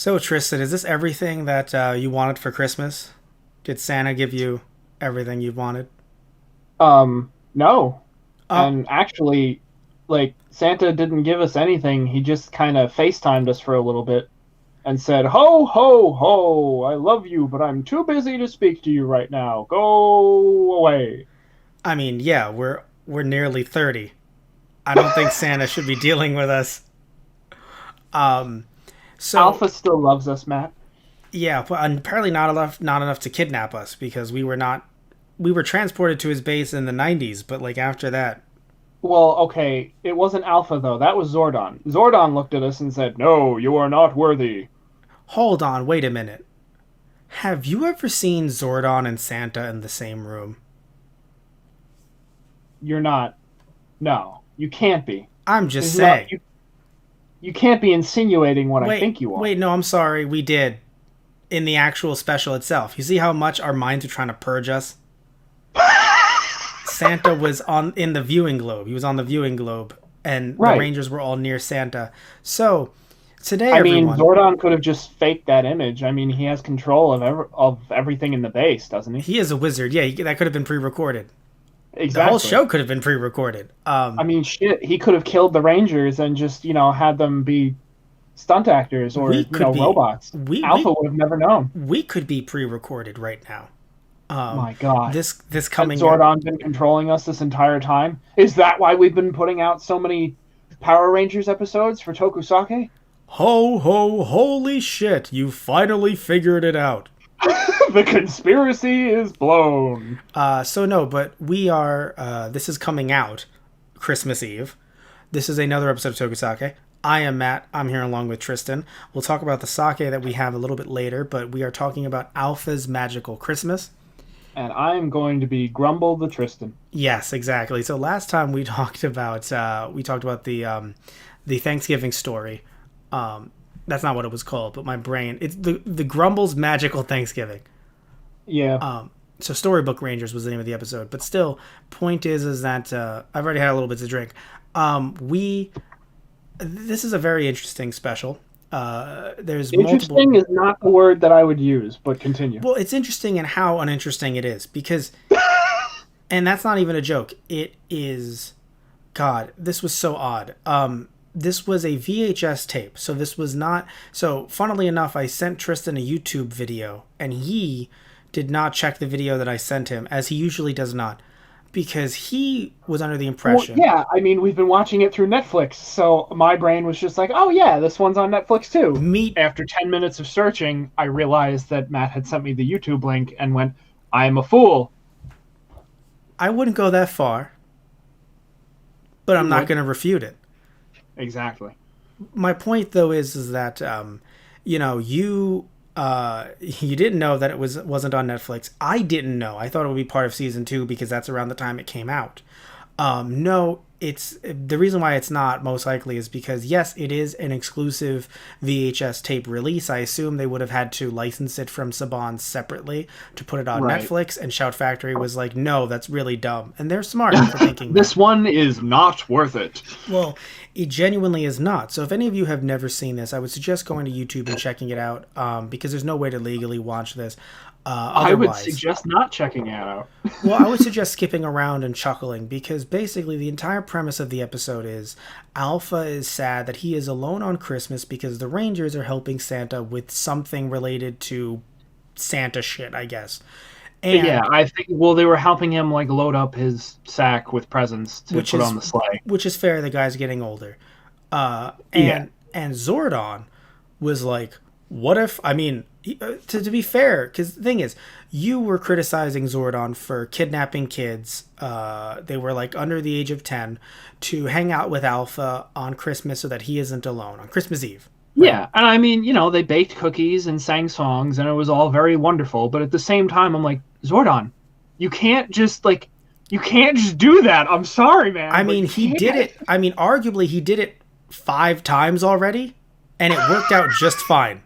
So, Tristan, is this everything that you wanted for Christmas? Did Santa give you everything you wanted? No. Oh, And actually, like, Santa didn't give us anything. He just kind of FaceTimed us for a little bit and said, "Ho, ho, ho, I love you, but I'm too busy to speak to you right now. Go away." I mean, yeah, we're nearly 30. I don't think Santa should be dealing with us. Um, so Alpha still loves us, Matt. yeah, but apparently not enough to kidnap us because we were transported to his base in the 90s, but like after that, Well, okay, it wasn't Alpha, though. That was Zordon. Zordon looked at us and said, "No, you are not worthy." hold on, wait a minute. Have you ever seen Zordon and Santa in the same room? You're not. No, you can't be. I'm just This is not. saying. You can't be insinuating what I Wait, think you are. wait, no, I'm sorry, we did. In the actual special itself. You see how much our minds are trying to purge us? Santa was on in the viewing globe. He was on the viewing globe, and the Right. Rangers were all near Santa. So today, I mean, everyone, Zordon could have just faked that image. I mean, he has control of everything in the base, doesn't he? he is a wizard. Yeah, that could have been pre-recorded. The whole Exactly. show could have been pre-recorded. I mean, shit, he could have killed the Rangers and just, had them be stunt actors or, We could be robots. we Alpha we would have never known. we could be pre-recorded right now. My God. This Has coming out. Zordon been controlling us this entire time? Is that why we've been putting out so many Power Rangers episodes for TokuSake? Ho ho! Holy shit! You finally figured it out. The conspiracy is blown. So no, but we are. This is coming out Christmas Eve. This is another episode of Tokusake. I am Matt. I'm here along with Tristan. We'll talk about the sake that we have a little bit later, but we are talking about Alpha's Magical Christmas. And I'm going to be Grumble the Tristan. Yes, exactly. So last time we talked about the Thanksgiving story. That's not what it was called, but my brain it's the Grumble's Magical Thanksgiving. Yeah. So Storybook Rangers was the name of the episode, but still, point is that I've already had a little bit to drink. We This is a very interesting special. There's multiple. Interesting is not the word that I would use, but continue. Well, it's interesting in how uninteresting it is because, and that's not even a joke. It is, God, this was so odd. This was a VHS tape, so this was not. So, funnily enough, I sent Tristan a YouTube video, and he did not check the video that I sent him, as he usually does not, because he was under the Well, impression. yeah, I mean, we've been watching it through Netflix, so my brain was just like, oh, yeah, this one's on Netflix too. Meet. After 10 minutes of searching, I realized that Matt had sent me the YouTube link and went, I'm a fool. I wouldn't go that far, but I'm You not would. going to refute it. Exactly. My point though is that you you didn't know that it wasn't on Netflix. I didn't know. I thought it would be part of season 2 because that's around the time it came out. No, it's the reason why it's not most likely is because yes, it is an exclusive VHS tape release. I assume they would have had to license it from Saban separately to put it on Right. Netflix, and Shout Factory was like, no, that's really dumb, and they're smart for thinking that. This one is not worth it. Well, it genuinely is not. So if any of you have never seen this, I would suggest going to YouTube and checking it out because there's no way to legally watch this. I would Otherwise, suggest not checking it out. well, I would suggest skipping around and chuckling because basically the entire premise of the episode is Alpha is sad that he is alone on Christmas because the Rangers are helping Santa with something related to Santa shit, I guess. Yeah, And I think, well, they were helping him, like, load up his sack with presents to which put is on the sleigh. which is fair, the guy's getting older. Uh, Yeah. and and Zordon was like, what if, I mean, to be fair, because the thing is, you were criticizing Zordon for kidnapping kids, they were like under the age of 10, to hang out with Alpha on Christmas so that he isn't alone on Christmas Eve, right? Yeah, and I mean, they baked cookies and sang songs, and it was all very wonderful. But at the same time, I'm like, Zordon, you can't just do that. I'm sorry, I man, but mean, you he did can't. it, I mean, arguably he did it 5 times already, and it worked out just fine.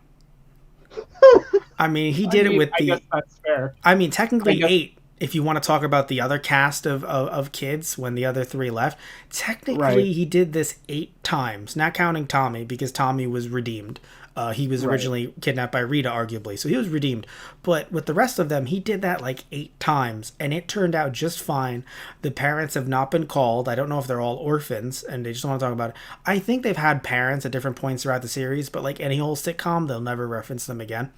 I mean, he I did it mean, with I guess the, that's fair. I mean, I technically guess, eight. if you want to talk about the other cast of kids when the other three left, Right. technically he did this 8 times, not counting Tommy because Tommy was redeemed. He was Right. originally kidnapped by Rita, arguably, so he was redeemed. But with the rest of them, he did that like 8 times, and it turned out just fine. The parents have not been called. I don't know if they're all orphans, and they just don't want to talk about it. I think they've had parents at different points throughout the series, but like any whole sitcom, they'll never reference them again.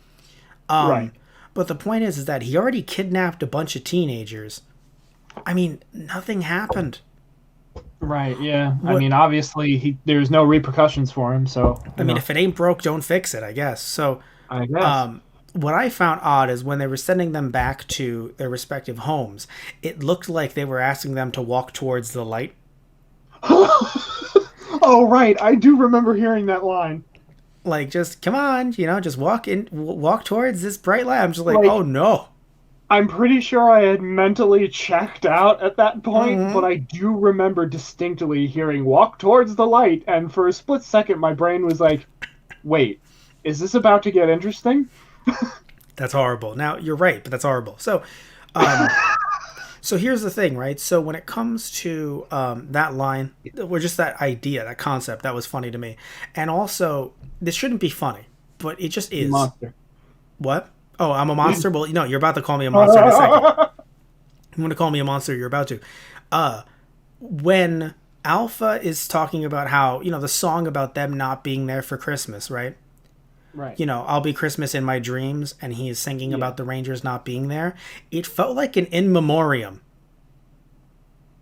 Right. But the point is that he already kidnapped a bunch of teenagers. I mean, nothing happened. Right. Yeah. I What mean, obviously, there's no repercussions for him. So I mean, if it ain't broke, don't fix it, I guess. So, I guess. what I found odd is when they were sending them back to their respective homes, it looked like they were asking them to walk towards the light. Oh, right. I do remember hearing that line. Like, just come on, just walk towards this bright light. I'm just like, Like, oh no. I'm pretty sure I had mentally checked out at that point, but Mm-hmm. I do remember distinctly hearing "walk towards the light," and for a split second, my brain was like, "Wait, is this about to get interesting?" That's horrible. Now you're right, but that's horrible. So here's the thing, right? So when it comes to that line, or just that idea, that concept, that was funny to me. And also, this shouldn't be funny, but it just You is. monster. What? Oh, I'm a monster? Well, you're about to call me a monster in a second. You want to call me a monster? You're about to. When Alpha is talking about how, the song about them not being there for Christmas, right? Right. I'll be Christmas in my dreams, and he is singing Yeah. about the Rangers not being there. It felt like an in memoriam.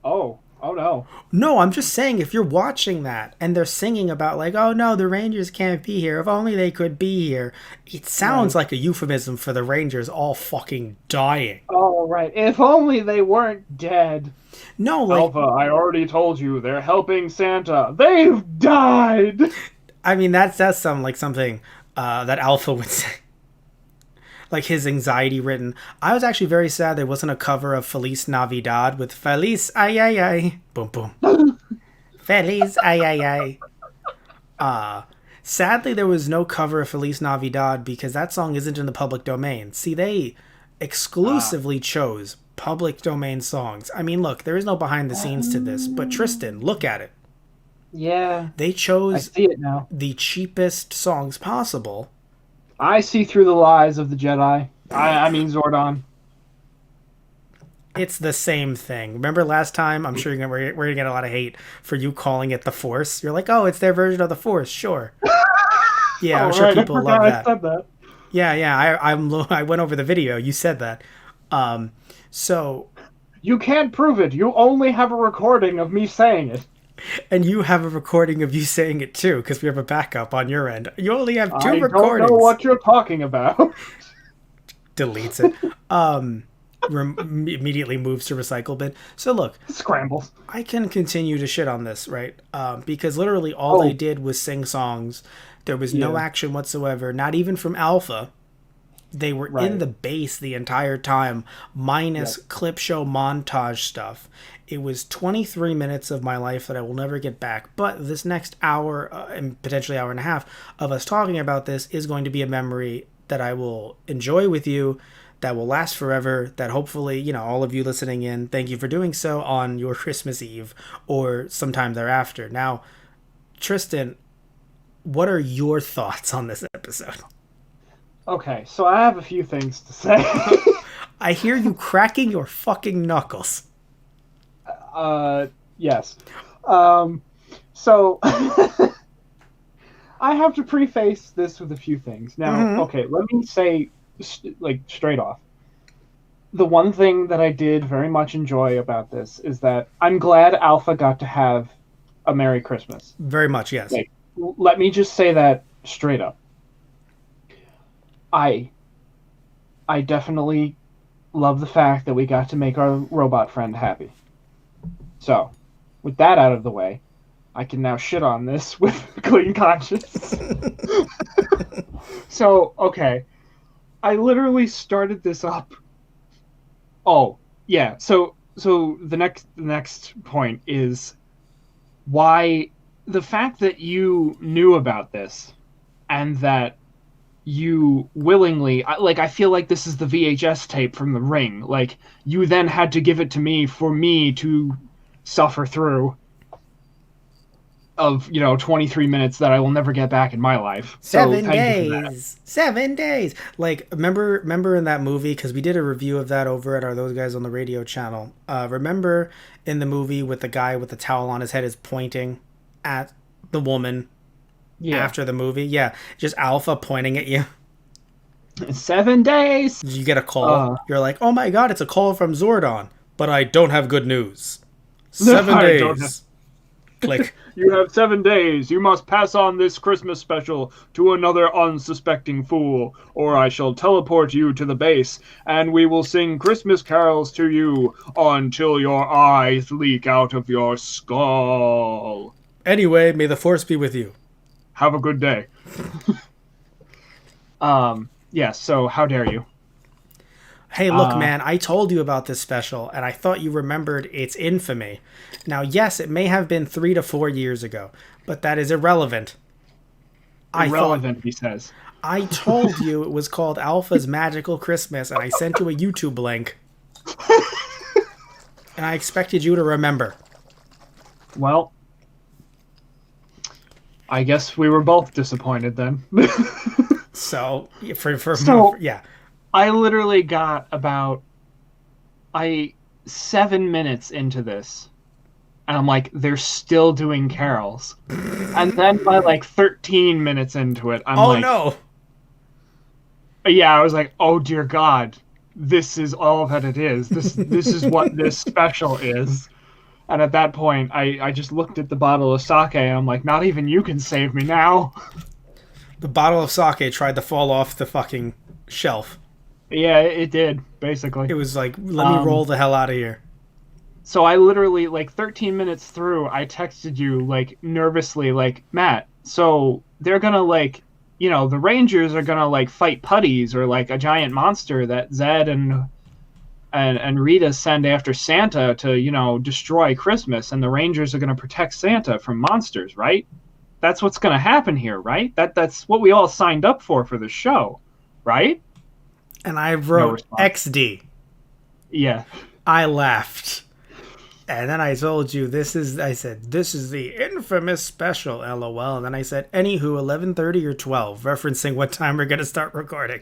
Oh. Oh no. No, I'm just saying if you're watching that and they're singing about like, oh no, the Rangers can't be here. If only they could be here. It sounds Right. like a euphemism for the Rangers all fucking dying. Oh right. If only they weren't dead. No, like, Alpha, I already told you they're helping Santa. They've died. I mean that's something that Alpha would say. Like his anxiety written. I was actually very sad there wasn't a cover of Feliz Navidad with Feliz ay ay ay. Boom boom. Feliz ay ay ay. Sadly, there was no cover of Feliz Navidad because that song isn't in the public domain. See, they exclusively chose public domain songs. I mean, look, there is no behind the scenes to this, but Tristan, look at it. Yeah. They I chose see it now. the cheapest songs possible. I see through the lies of the Jedi. I mean Zordon. It's the same thing. Remember last time? I'm sure we're gonna get a lot of hate for you calling it the Force. You're like, oh, it's their version of the Force. Sure. Yeah, I'm sure Right, I people forgot love I that. said that. Yeah. I went over the video. You said that. So You can't prove it. You only have a recording of me saying it. and you have a recording of you saying it too, because we have a backup on your end. You only have two I recordings. don't know what you're talking about. Deletes it. Immediately moves to recycle bin. So look, Scrambles. I can continue to shit on this, right? Because literally all they Oh. did was sing songs. There was no Yeah. action whatsoever, not even from Alpha. They were in Right. the base the entire time, minus Yep. clip show montage stuff. It was 23 minutes of my life that I will never get back. But this next hour, and potentially hour and a half, of us talking about this is going to be a memory that I will enjoy with you, that will last forever, that hopefully, all of you listening in, thank you for doing so on your Christmas Eve or sometime thereafter. Now, Tristan, what are your thoughts on this episode? Okay, so I have a few things to say. I hear you cracking your fucking knuckles. Yes. So I have to preface this with a few things. Now, okay, let me say, like, straight off. The one thing that I did very much enjoy about this is that I'm glad Alpha got to have a Merry Christmas. Very much, yes. Like, let me just say that straight up. I definitely love the fact that we got to make our robot friend happy. So, with that out of the way, I can now shit on this with clean conscience. So, okay. I literally started this up. Oh, yeah. So the next point is why the fact that you knew about this and that you willingly, I feel like this is the VHS tape from The Ring. Like, you then had to give it to me for me to suffer through of 23 minutes that I will never get back in my life. So Seven thank you for that. days. 7 days. Like, remember in that movie, because we did a review of that over at our Those Guys on the Radio channel. Remember in the movie with the guy with the towel on his head is pointing at the woman Yeah. after the movie? Yeah, just Alpha pointing at you. 7 days. You get a call. You're like, oh my god, it's a call from Zordon. But I don't have good news. 7 I don't have- days. Click. You have 7 days. You must pass on this Christmas special to another unsuspecting fool, or I shall teleport you to the base, and we will sing Christmas carols to you until your eyes leak out of your skull. Anyway, may the force be with you. Have a good day. Yeah, so how dare you? Hey, look, man, I told you about this special, and I thought you remembered its infamy. Now, yes, it may have been 3 to 4 years ago, but that is irrelevant. Irrelevant, he says. I told you it was called Alpha's Magical Christmas, and I sent you a YouTube link. And I expected you to remember. Well, I guess we were both disappointed then. So, yeah. I literally got about 7 minutes into this, and I'm like, they're still doing carols. And then by like 13 minutes into it, I'm like, no. Yeah, I was like, oh dear God, this is all that it is. This is what this special is. And at that point, I just looked at the bottle of sake, and I'm like, not even you can save me now. The bottle of sake tried to fall off the fucking shelf. Yeah, it did, basically. It was like, let me roll the hell out of here. So I literally, like, 13 minutes through, I texted you, like, nervously, like, Matt, so they're gonna, like, the Rangers are gonna, like, fight putties or, like, a giant monster that Zed and Rita send after Santa to, destroy Christmas, and the Rangers are gonna protect Santa from monsters, right? That's what's gonna happen here, right? That's what we all signed up for the show, right? And I wrote XD. Yeah. I laughed. And then I told you, this is the infamous special, LOL. And then I said, anywho, 11:30 or 12, referencing what time we're going to start recording.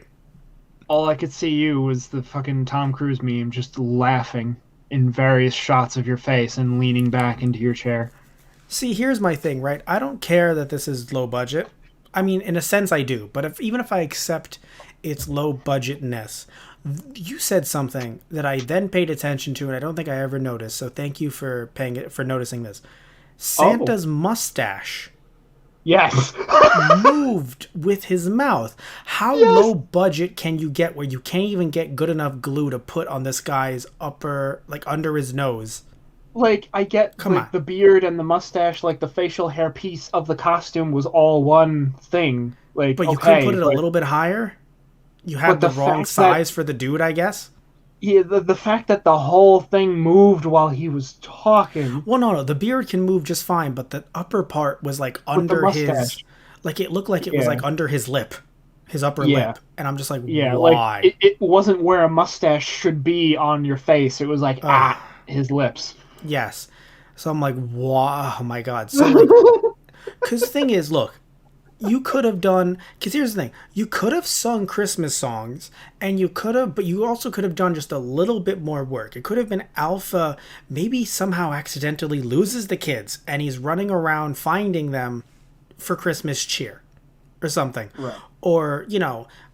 All I could see you was the fucking Tom Cruise meme, just laughing in various shots of your face and leaning back into your chair. See, here's my thing, right? I don't care that this is low budget. I mean, in a sense I do. But even if I accept its low budgetness, you said something that I then paid attention to, and I don't think I ever noticed. So thank you for noticing this. Santa's mustache, yes, moved with his mouth. How low budget can you get where you can't even get good enough glue to put on this guy's under his nose? Like, I get the beard and the mustache, like the facial hair piece of the costume was all one thing. Like, but you couldn't put it a little bit higher. You had the wrong size for the dude, I guess. Yeah, the fact that the whole thing moved while he was talking. Well, no, the beard can move just fine, but the upper part was like under his, like it looked like it was like under his lip, his upper lip, and I'm just like, why? Like it wasn't where a mustache should be on your face. It was like his lips. Yes, so I'm like, wow, oh my god. So like, because the thing is, look. You could have done, because here's the thing, you could have sung Christmas songs, and but you also could have done just a little bit more work. It could have been Alpha maybe somehow accidentally loses the kids, and he's running around finding them for Christmas cheer, or something. Right. Or,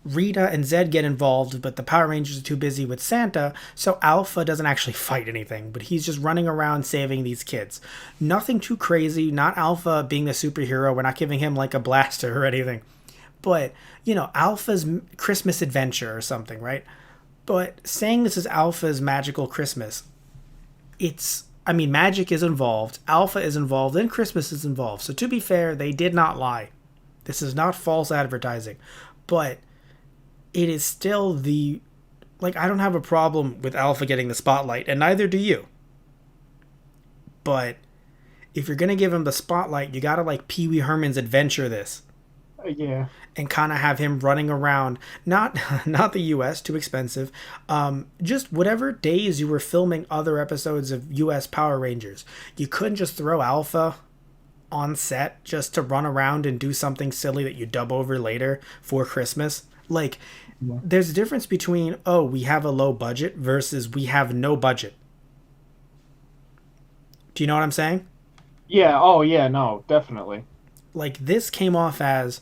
Rita and Zed get involved, but the Power Rangers are too busy with Santa, so Alpha doesn't actually fight anything, but he's just running around saving these kids. Nothing too crazy, not Alpha being the superhero, we're not giving him like a blaster or anything. But, Alpha's Christmas adventure or something, right? But saying this is Alpha's magical Christmas, magic is involved, Alpha is involved, and Christmas is involved. So to be fair, they did not lie. This is not false advertising. But it is still I don't have a problem with Alpha getting the spotlight, and neither do you. But if you're going to give him the spotlight, you got to Pee Wee Herman's Adventure this. Yeah. and kind of have him running around, not not the US, too expensive, just whatever days you were filming other episodes of US Power Rangers. You couldn't just throw Alpha on set just to run around and do something silly that you dub over later for Christmas. Like, Yeah. there's a difference between, oh, we have a low budget versus we have no budget. Do you know what I'm saying? Yeah. Oh, yeah. No, definitely. Like, this came off as,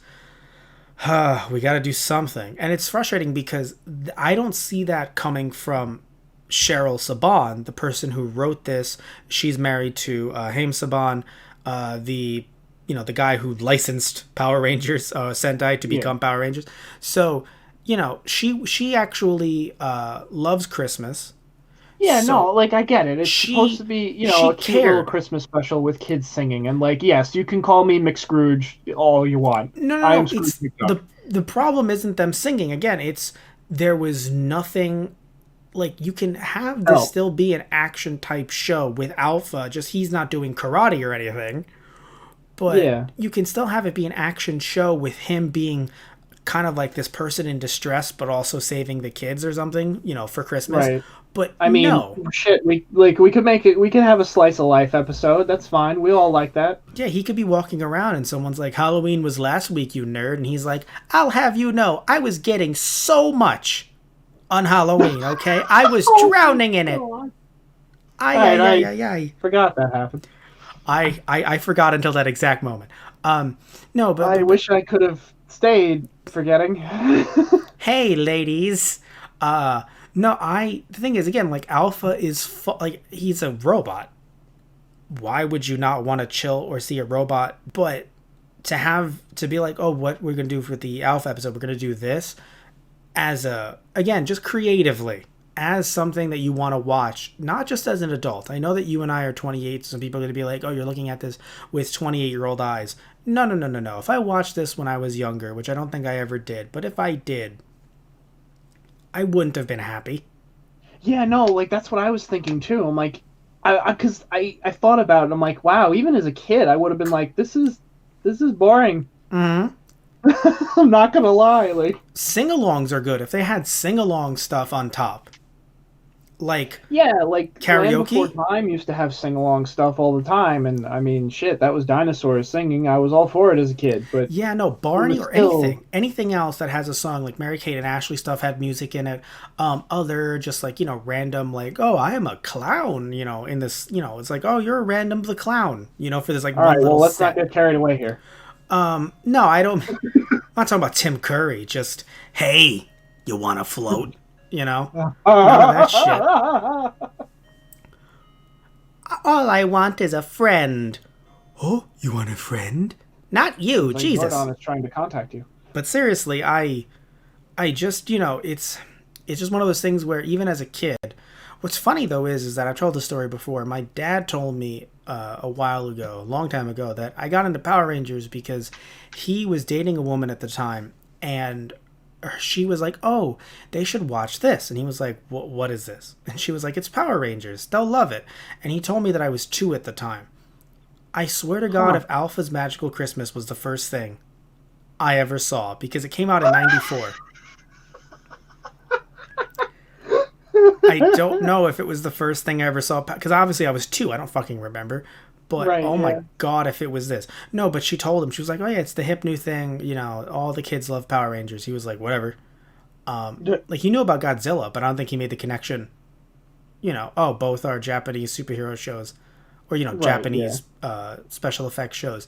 we got to do something. And it's frustrating because I don't see that coming from Cheryl Saban, the person who wrote this. She's married to Haim Saban, the the guy who licensed Power Rangers Sentai to Yeah. become Power Rangers. So she actually loves Christmas. Yeah, no, So like I get it. It's supposed she to be, she a cute little cared. Christmas special with kids singing, and like, yes, you can call me McScrooge all you want. No, no, I no. am Scrooge It's McDuck. the problem isn't them singing. Again, it's there was nothing. Like, you can have this Oh, still be an action type show with Alpha, just he's not doing karate or anything, but yeah, you can still have it be an action show with him being kind of like this person in distress but also saving the kids or something, for Christmas. right. But I mean, no. shit, we could make it. We could have a slice of life episode. That's fine. We all like that. Yeah, he could be walking around and someone's like, Halloween was last week, you nerd, and he's like, I'll have you know, I was getting so much on Halloween, okay? I was Oh my drowning in it. God. Ay, All right, ay, ay, I ay, ay. forgot that happened. I forgot until that exact moment. No, I wish I could have stayed forgetting. hey, ladies. No, the thing is, again, like, Alpha is, like, he's a robot. Why would you not want to chill or see a robot? But to be like, oh, what we're going to do for the Alpha episode, we're going to do this again, just creatively, as something that you want to watch, not just as an adult. I know that you and I are 28, so some people are going to be like, oh, you're looking at this with 28-year-old eyes. No, no, no, no, no. If I watched this when I was younger, which I don't think I ever did, but if I did, I wouldn't have been happy. Yeah, no, like that's what I was thinking too. I'm like, because I thought about it. I'm like, wow, even as a kid, I would have been like, this is boring. Mm-hmm. I'm not gonna lie, like. Sing-alongs are good if they had sing-along stuff on top. Like Yeah, like Land Before karaoke. Time used to have sing along stuff all the time, and I mean, shit, that was dinosaurs singing. I was all for it as a kid, but Yeah, no, it Barney was or still anything else that has a song like Mary Kate and Ashley stuff had music in it. Other just like random like, oh, I am a clown, in this, it's like, oh, you're a random the clown, for this like all one right. Well, little let's not set. get carried away here. No, I don't. I'm not talking about Tim Curry. Just, hey, you want to float? None of that shit. All I want is a friend. Oh, you want a friend? Not you, Like Jesus. Zordon is trying to contact you. But seriously, I just, it's just one of those things where even as a kid, what's funny though is that I've told the story before. My dad told me a while ago, a long time ago, that I got into Power Rangers because he was dating a woman at the time, and she was like, "Oh, they should watch this," and he was like, "What is this?" And she was like, "It's Power Rangers. They'll love it." And he told me that I was 2 at the time. I swear to God, Huh. if Alpha's Magical Christmas was the first thing I ever saw, because it came out in '94. I don't know if it was the first thing I ever saw, because obviously I was 2. I don't fucking remember. But Right, oh my yeah. God, if it was this. No, but she told him, she was like, oh yeah, it's the hip new thing. All the kids love Power Rangers. He was like, whatever. D- Like, he knew about Godzilla, but I don't think he made the connection. Oh, both are Japanese superhero shows, or Right, yeah. Japanese special effects shows.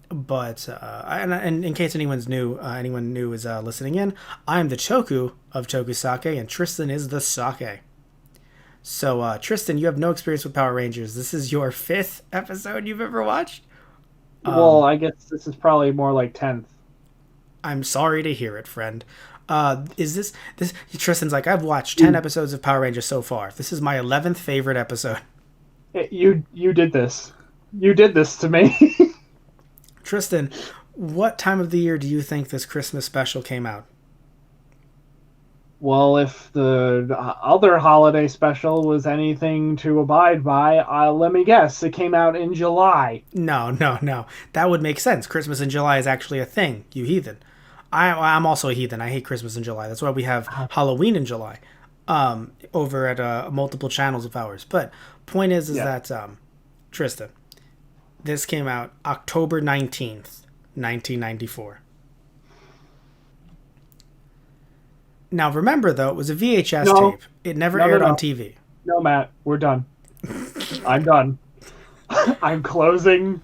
But and in case anyone new is listening in, I'm the Toku of Tokusake, and Tristan is the Sake. So Tristan, you have no experience with Power Rangers. This is your 5th episode you've ever watched. Well, I guess this is probably more like 10th. I'm sorry to hear it, friend. Is this Tristan's like, I've watched 10 episodes of Power Rangers so far. This is my 11th favorite episode. You did this. You did this to me. Tristan, what time of the year do you think this Christmas special came out? Well, if the other holiday special was anything to abide by, let me guess, it came out in July. No, no, no. That would make sense. Christmas in July is actually a thing, you heathen. I'm also a heathen. I hate Christmas in July. That's why we have Halloween in July over at multiple channels of ours. But point is that, Tristan, this came out October 19th, 1994. Now, remember, though, it was a VHS tape. It never aired on TV. No, Matt, we're done. I'm done. I'm closing.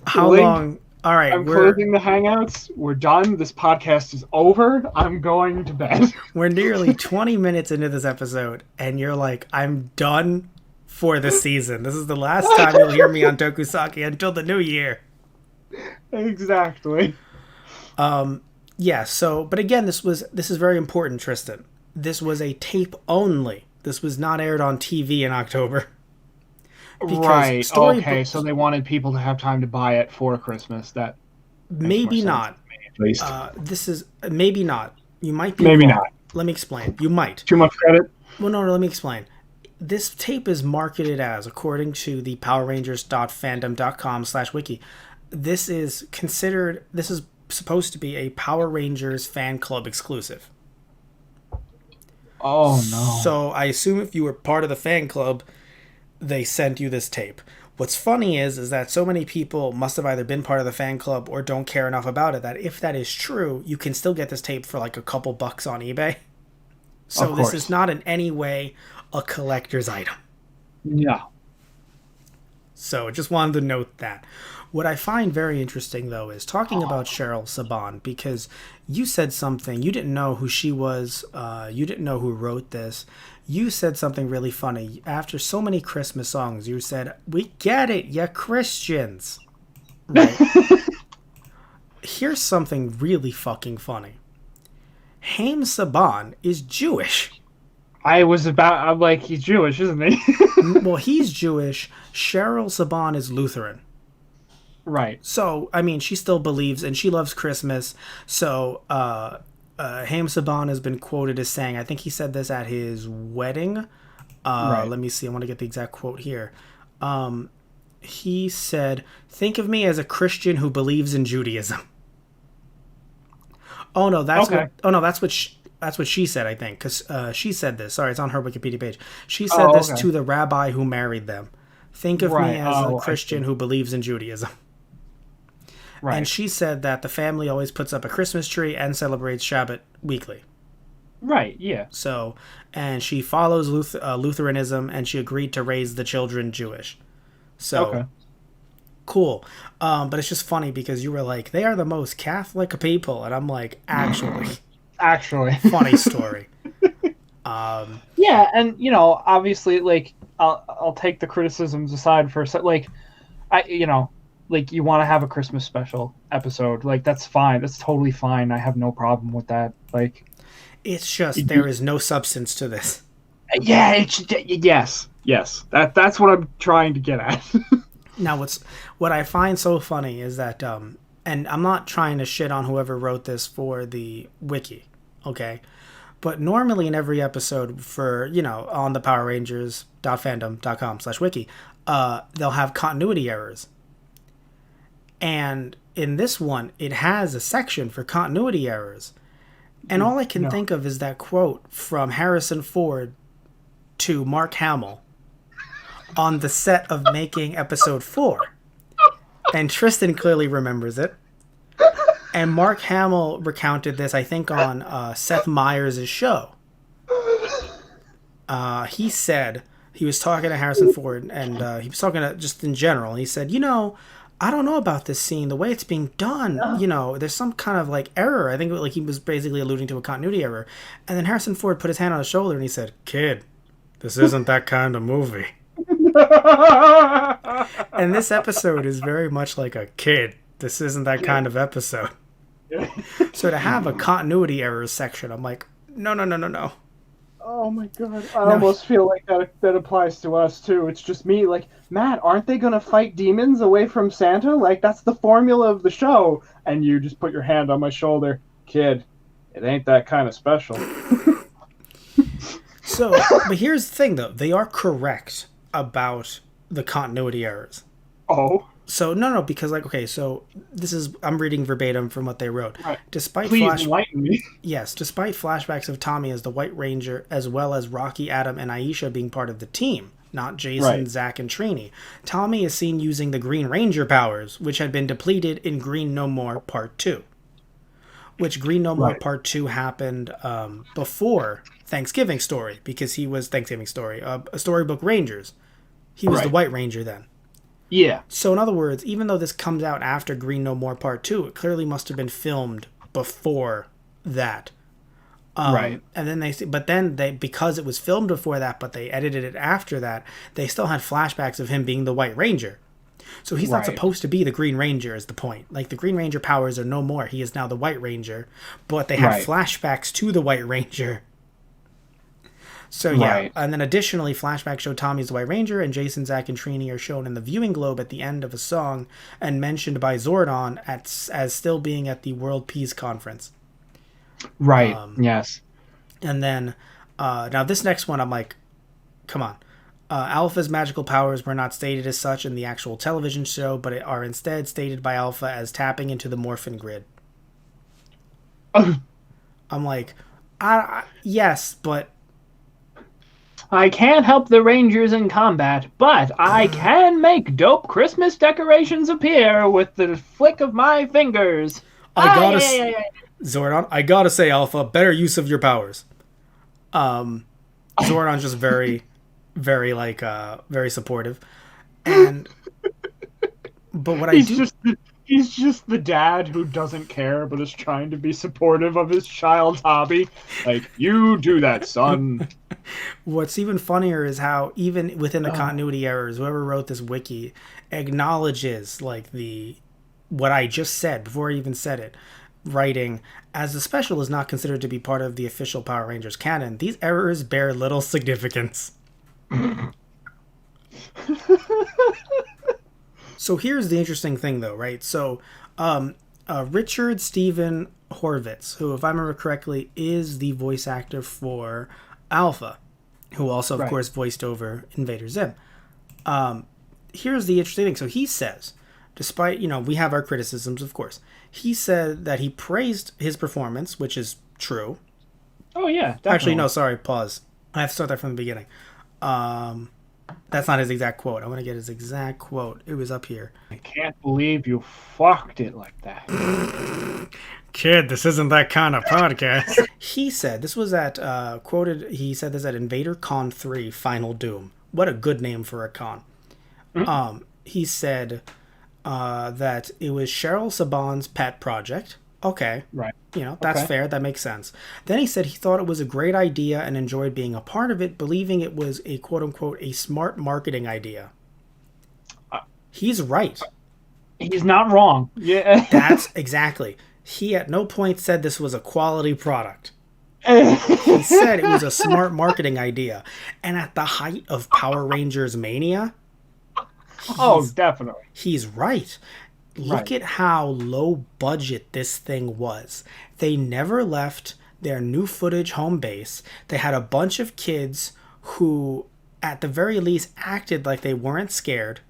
How long? All right. I'm closing the Hangouts. We're done. This podcast is over. I'm going to bed. We're nearly 20 minutes into this episode, and you're like, I'm done for the season. This is the last time you'll hear me on TokuSake until the new year. Exactly. Yeah, so, but again, this is very important, Tristan. This was a tape only. This was not aired on TV in October. Right. Okay, so they wanted people to have time to buy it for Christmas. That maybe not. At least. This is maybe not. You might be maybe wrong. not. Let me explain. You might. Too much credit? Well, no, let me explain. This tape is marketed as, according to the PowerRangers.fandom.com/wiki, this is supposed to be a Power Rangers fan club exclusive. Oh, no. So I assume if you were part of the fan club, they sent you this tape. What's funny is that so many people must have either been part of the fan club or don't care enough about it that if that is true, you can still get this tape for like a couple bucks on eBay. So this is not in any way a collector's item. Yeah. So just wanted to note that. What I find very interesting, though, is talking about Cheryl Saban, because you said something. You didn't know who she was. You didn't know who wrote this. You said something really funny. After so many Christmas songs, you said, "We get it, you Christians." Right? Here's something really fucking funny. Haim Saban is Jewish. I'm like, he's Jewish, isn't he? Well, he's Jewish. Cheryl Saban is Lutheran. Right. So, I mean, she still believes and she loves Christmas. So, Haim Saban has been quoted as saying, I think he said this at his wedding. Right. Let me see. I want to get the exact quote here. He said, "Think of me as a Christian who believes in Judaism." Oh no, that's what she said, I think, because she said this. Sorry, it's on her Wikipedia page. She said this to the rabbi who married them. Think of me as a Christian who believes in Judaism. Right. And she said that the family always puts up a Christmas tree and celebrates Shabbat weekly. Right, yeah. So, and she follows Lutheranism, and she agreed to raise the children Jewish. So, cool. But it's just funny because you were like, they are the most Catholic people. And I'm like, actually. Funny story. Yeah, and, obviously, like, I'll take the criticisms aside for, like, like, you want to have a Christmas special episode. Like, that's fine. That's totally fine. I have no problem with that. Like, it's just there is no substance to this. Yeah, yes. That's what I'm trying to get at. Now, what I find so funny is that, and I'm not trying to shit on whoever wrote this for the wiki, okay? But normally in every episode for, on the PowerRangers.fandom.com/wiki, they'll have continuity errors. And in this one, it has a section for continuity errors. And all I can think of is that quote from Harrison Ford to Mark Hamill on the set of making episode 4. And Tristan clearly remembers it. And Mark Hamill recounted this, I think, on Seth Meyers' show. He said, he was talking to Harrison Ford, and he was talking to just in general, and he said, I don't know about this scene, the way it's being done, there's some kind of like error. I think like he was basically alluding to a continuity error. And then Harrison Ford put his hand on his shoulder and he said, "Kid, this isn't that kind of movie." And this episode is very much like a kid. This isn't that kind of episode. So to have a continuity errors section, I'm like, no. Oh my god. I almost feel like that applies to us too. It's just me like, Matt, aren't they going to fight demons away from Santa? Like, that's the formula of the show. And you just put your hand on my shoulder. Kid, it ain't that kind of special. So, but here's the thing, though. They are correct about the continuity errors. Oh. So, no, because, like, okay, so I'm reading verbatim from what they wrote. Right. Despite Please enlighten me. Yes, despite flashbacks of Tommy as the White Ranger, as well as Rocky, Adam, and Aisha being part of the team, not Jason, Right. Zach, and Trini, Tommy is seen using the Green Ranger powers, which had been depleted in Green No More Part 2. Which Green No More Right. Part 2 happened before Thanksgiving Story, because he was Thanksgiving Story, a storybook Rangers. He was the Right. White Ranger then. Yeah. So in other words, even though this comes out after Green No More Part 2, it clearly must have been filmed before that. Right. And then they because it was filmed before that, but they edited it after that, they still had flashbacks of him being the White Ranger. So he's not Right. supposed to be the Green Ranger is the point. Like, the Green Ranger powers are no more. He is now the White Ranger, but they have Right. flashbacks to the White Ranger. So yeah, Right. and then additionally, flashbacks show Tommy's the White Ranger, and Jason, Zach, and Trini are shown in the viewing globe at the end of a song, and mentioned by Zordon as still being at the World Peace Conference. Right. Yes. And then, now this next one, I'm like, come on. Alpha's magical powers were not stated as such in the actual television show, but are instead stated by Alpha as tapping into the Morphin grid. I'm like, yes, but I can't help the Rangers in combat, but I can make dope Christmas decorations appear with the flick of my fingers. Zordon, I gotta say, Alpha, better use of your powers. Zordon's just very, very very supportive, and but what He's just the dad who doesn't care but is trying to be supportive of his child's hobby. Like, you do that, son. What's even funnier is how even within the continuity errors, whoever wrote this wiki acknowledges what I just said before I even said it, writing, as the special is not considered to be part of the official Power Rangers canon, these errors bear little significance. So here's the interesting thing, though, right? So Richard Steven Horvitz, who, if I remember correctly, is the voice actor for Alpha, who also, of course, voiced over Invader Zim. Here's the interesting thing. So he says, despite, we have our criticisms, of course, he said that he praised his performance, which is true. Oh, yeah, definitely. Actually, no, sorry, pause. I have to start that from the beginning. That's not his exact quote. I want to get his exact quote. It was up here. I can't believe you fucked it like that. Kid, this isn't that kind of podcast. He said, this was at, he said this at Invader Con 3 Final Doom. What a good name for a con. Mm-hmm. He said that it was Cheryl Saban's pet project. Okay. Right. That's fair. That makes sense. Then he said he thought it was a great idea and enjoyed being a part of it, believing it was a quote-unquote a smart marketing idea. He's right. He's not wrong. Yeah. That's exactly. He at no point said this was a quality product. He said it was a smart marketing idea. And at the height of Power Rangers mania... definitely. He's right. Look at how low budget this thing was. They never left their new footage home base. They had a bunch of kids who, at the very least, acted like they weren't scared.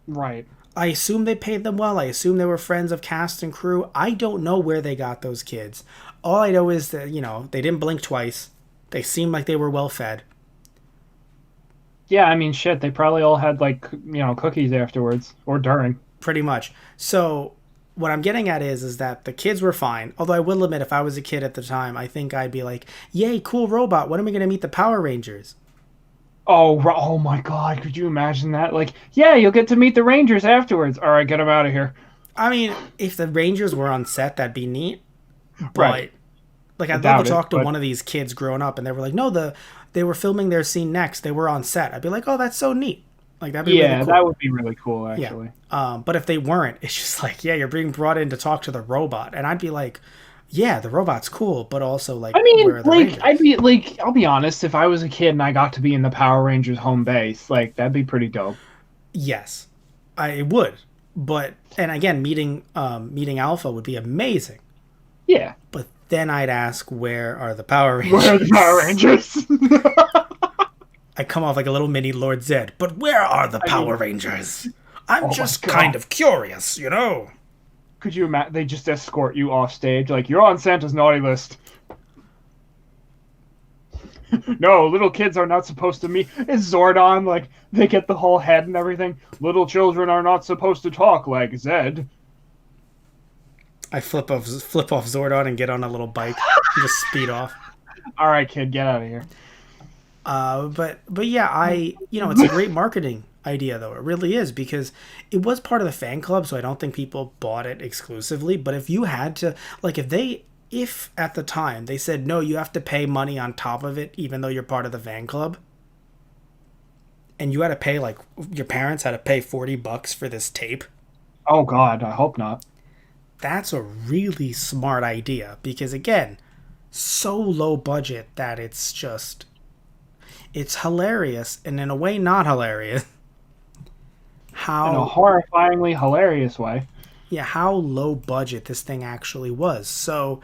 Right. I assume they paid them well. I assume they were friends of cast and crew. I don't know where they got those kids. All I know is that, they didn't blink twice. They seemed like they were well fed. Yeah, I mean, shit, they probably all had, cookies afterwards or during. Pretty much. So what I'm getting at is that the kids were fine. Although I will admit, if I was a kid at the time, I think I'd be like, yay, cool robot. When are we going to meet the Power Rangers? Oh my God. Could you imagine that? Like, yeah, you'll get to meet the Rangers afterwards. All right, get them out of here. I mean, if the Rangers were on set, that'd be neat. But, right. I'd love to talk to one of these kids growing up and they were like, no, they were filming their scene next. They were on set. I'd be like, oh, that's so neat. Like, that'd be really cool. That would be really cool, actually. Yeah. But if they weren't, it's just like, yeah, you're being brought in to talk to the robot. And I'd be like, yeah, the robot's cool, but also, like, I mean, where are the Rangers? I'd be like, I'll be honest, if I was a kid and I got to be in the Power Rangers home base, like, that'd be pretty dope. Yes, I would. But, and again, meeting Alpha would be amazing. Yeah. But then I'd ask, where are the Power Rangers? Where are the Power Rangers? I come off like a little mini Lord Zed. But where are the Power Rangers? I'm oh just my God. kind of curious, you know? Could you imagine? They just escort you off stage, like, you're on Santa's naughty list. No, little kids are not supposed to meet. It's Zordon, like, they get the whole head and everything. Little children are not supposed to talk like Zed. I flip off Zordon and get on a little bike and just speed off. All right, kid, get out of here. But yeah, it's a great marketing idea though. It really is, because it was part of the fan club, so I don't think people bought it exclusively. But if you had to, like, if at the time they said, no, you have to pay money on top of it, even though you're part of the fan club, and you had to pay, like, your parents had to pay $40 for this tape. Oh God, I hope not. That's a really smart idea, because again, so low budget that it's hilarious, and in a way not hilarious. In a horrifyingly hilarious way. Yeah, how low budget this thing actually was. So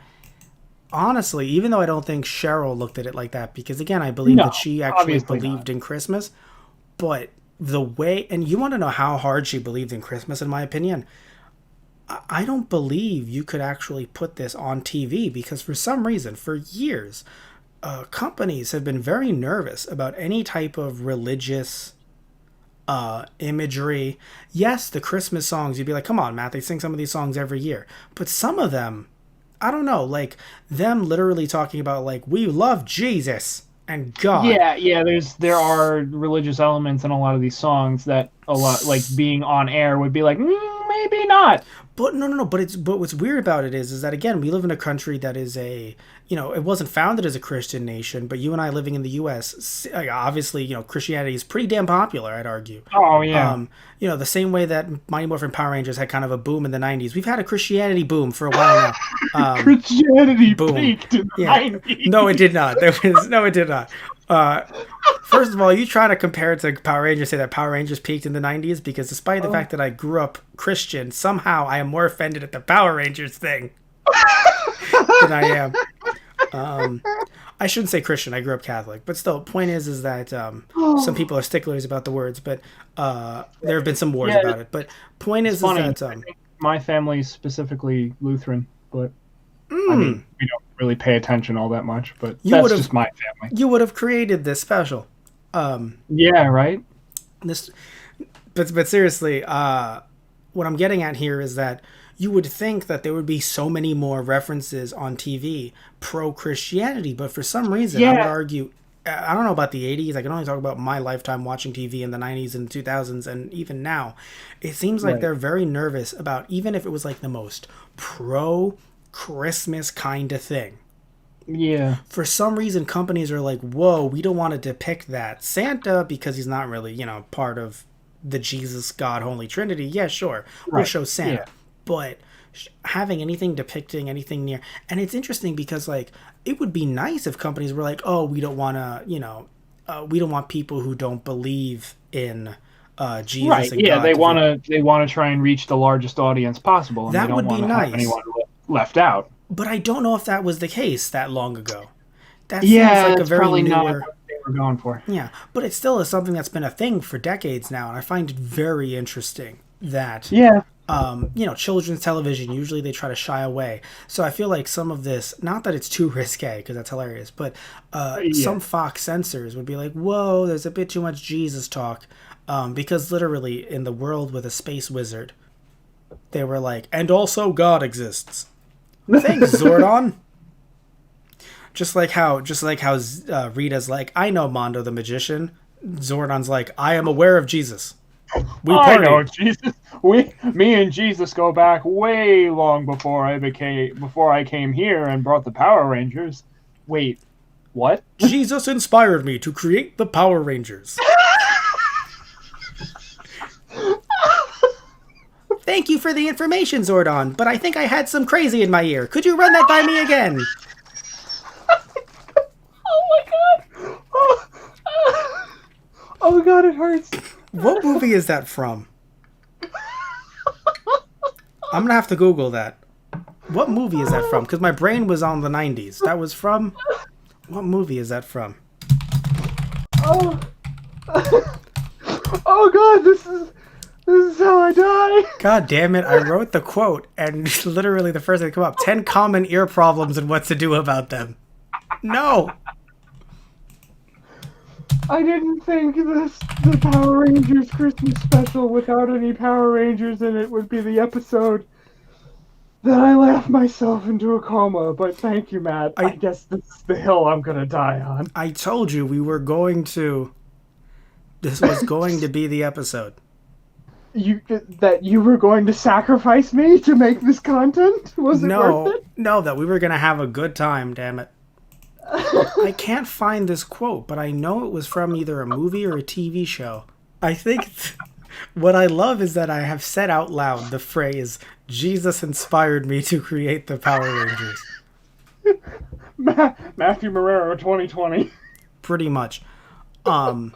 honestly, even though I don't think Cheryl looked at it like that, because again, I believe that she actually believed in Christmas, but the way, and you want to know how hard she believed in Christmas, in my opinion, I don't believe you could actually put this on TV, because for some reason, for years, companies have been very nervous about any type of religious imagery. Yes, the Christmas songs, you'd be like, come on, Matt, they sing some of these songs every year. But some of them, I don't know, like them literally talking about, like, we love Jesus and God. Yeah, there are religious elements in a lot of these songs that a lot, like, being on air would be like, maybe not. But no. But what's weird about it is that, again, we live in a country that is it wasn't founded as a Christian nation, but you and I living in the U.S., obviously, Christianity is pretty damn popular, I'd argue. Oh yeah. The same way that Mighty Morphin Power Rangers had kind of a boom in the '90s, we've had a Christianity boom for a while now. Christianity peaked in the '90s. No, it did not. No, it did not. First of all, you trying to compare it to Power Rangers, say that Power Rangers peaked in the '90s, because despite the fact that I grew up Christian, somehow I am more offended at the Power Rangers thing than I am. I shouldn't say Christian. I grew up Catholic, but still, point is that some people are sticklers about the words, but there have been some wars about it. But point is that I think my family's specifically Lutheran, but I mean, we don't really pay attention all that much. But that's just my family. You would have created this special. Yeah, right. But seriously, what I'm getting at here is that you would think that there would be so many more references on TV pro-Christianity, but for some reason, I would argue, I don't know about the 80s, I can only talk about my lifetime watching TV in the 90s and 2000s, and even now, it seems like they're very nervous about, even if it was like the most pro-Christmas kind of thing. Yeah. For some reason, companies are like, whoa, we don't want to depict that. Santa, because he's not really, part of the Jesus, God, Holy Trinity, yeah, sure, we'll show Santa. Yeah. But having anything depicting anything near, and it's interesting because, like, it would be nice if companies were like, oh, we don't want to, we don't want people who don't believe in Jesus. Right. And yeah, God they want to try and reach the largest audience possible, and that they don't would be want to nice. have anyone left out. But I don't know if that was the case that long ago. That seems like a very probably newer, not what they were going for. Yeah, but it still is something that's been a thing for decades now, and I find it very interesting that children's television, usually they try to shy away. So I feel like some of this, not that it's too risque, because that's hilarious, but some Fox censors would be like, whoa, there's a bit too much Jesus talk, because literally in the world with a space wizard, they were like, and also God exists. Thanks, Zordon. Just like how Rita's like, I know Mondo the magician. Zordon's like, I am aware of Jesus. I know Jesus. Me and Jesus go back way long before I came here and brought the Power Rangers. Wait, what? Jesus inspired me to create the Power Rangers. Thank you for the information, Zordon, but I think I had some crazy in my ear. Could you run that by me again? Oh my god! Oh god, it hurts. What movie is that from? I'm gonna have to Google that. What movie is that from? Because my brain was on the 90s. That was from... What movie is that from? Oh, Oh god, this is how I die. God damn it, I wrote the quote, and literally the first thing that come up, 10 common ear problems and what to do about them. No! I didn't think the Power Rangers Christmas special without any Power Rangers in it would be the episode that I laughed myself into a coma, but thank you, Matt. I guess this is the hill I'm gonna die on. I told you we were going to... This was going to be the episode. That you were going to sacrifice me to make this content? Was it worth it? No, that we were going to have a good time, damn it. I can't find this quote, but I know it was from either a movie or a TV show. I think what I love is that I have said out loud the phrase, Jesus inspired me to create the Power Rangers. Matthew Marrero 2020. Pretty much. Can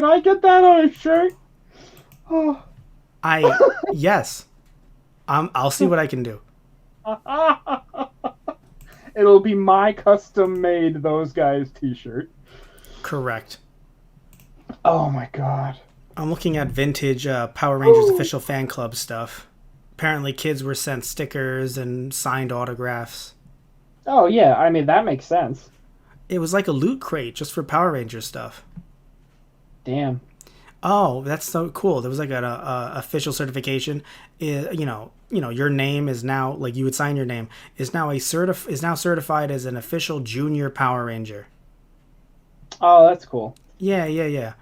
I get that on a shirt? Oh. Yes. I'll see what I can do. It'll be my custom-made Those Guys t-shirt. Correct. Oh my god. I'm looking at vintage Power Rangers official fan club stuff. Apparently kids were sent stickers and signed autographs. Oh yeah, I mean, that makes sense. It was like a loot crate just for Power Rangers stuff. Damn. Oh, that's so cool. There was like an official certification. You know, your name is now, like you would sign your name, is now certified as an official junior Power Ranger. Oh, that's cool. Yeah. You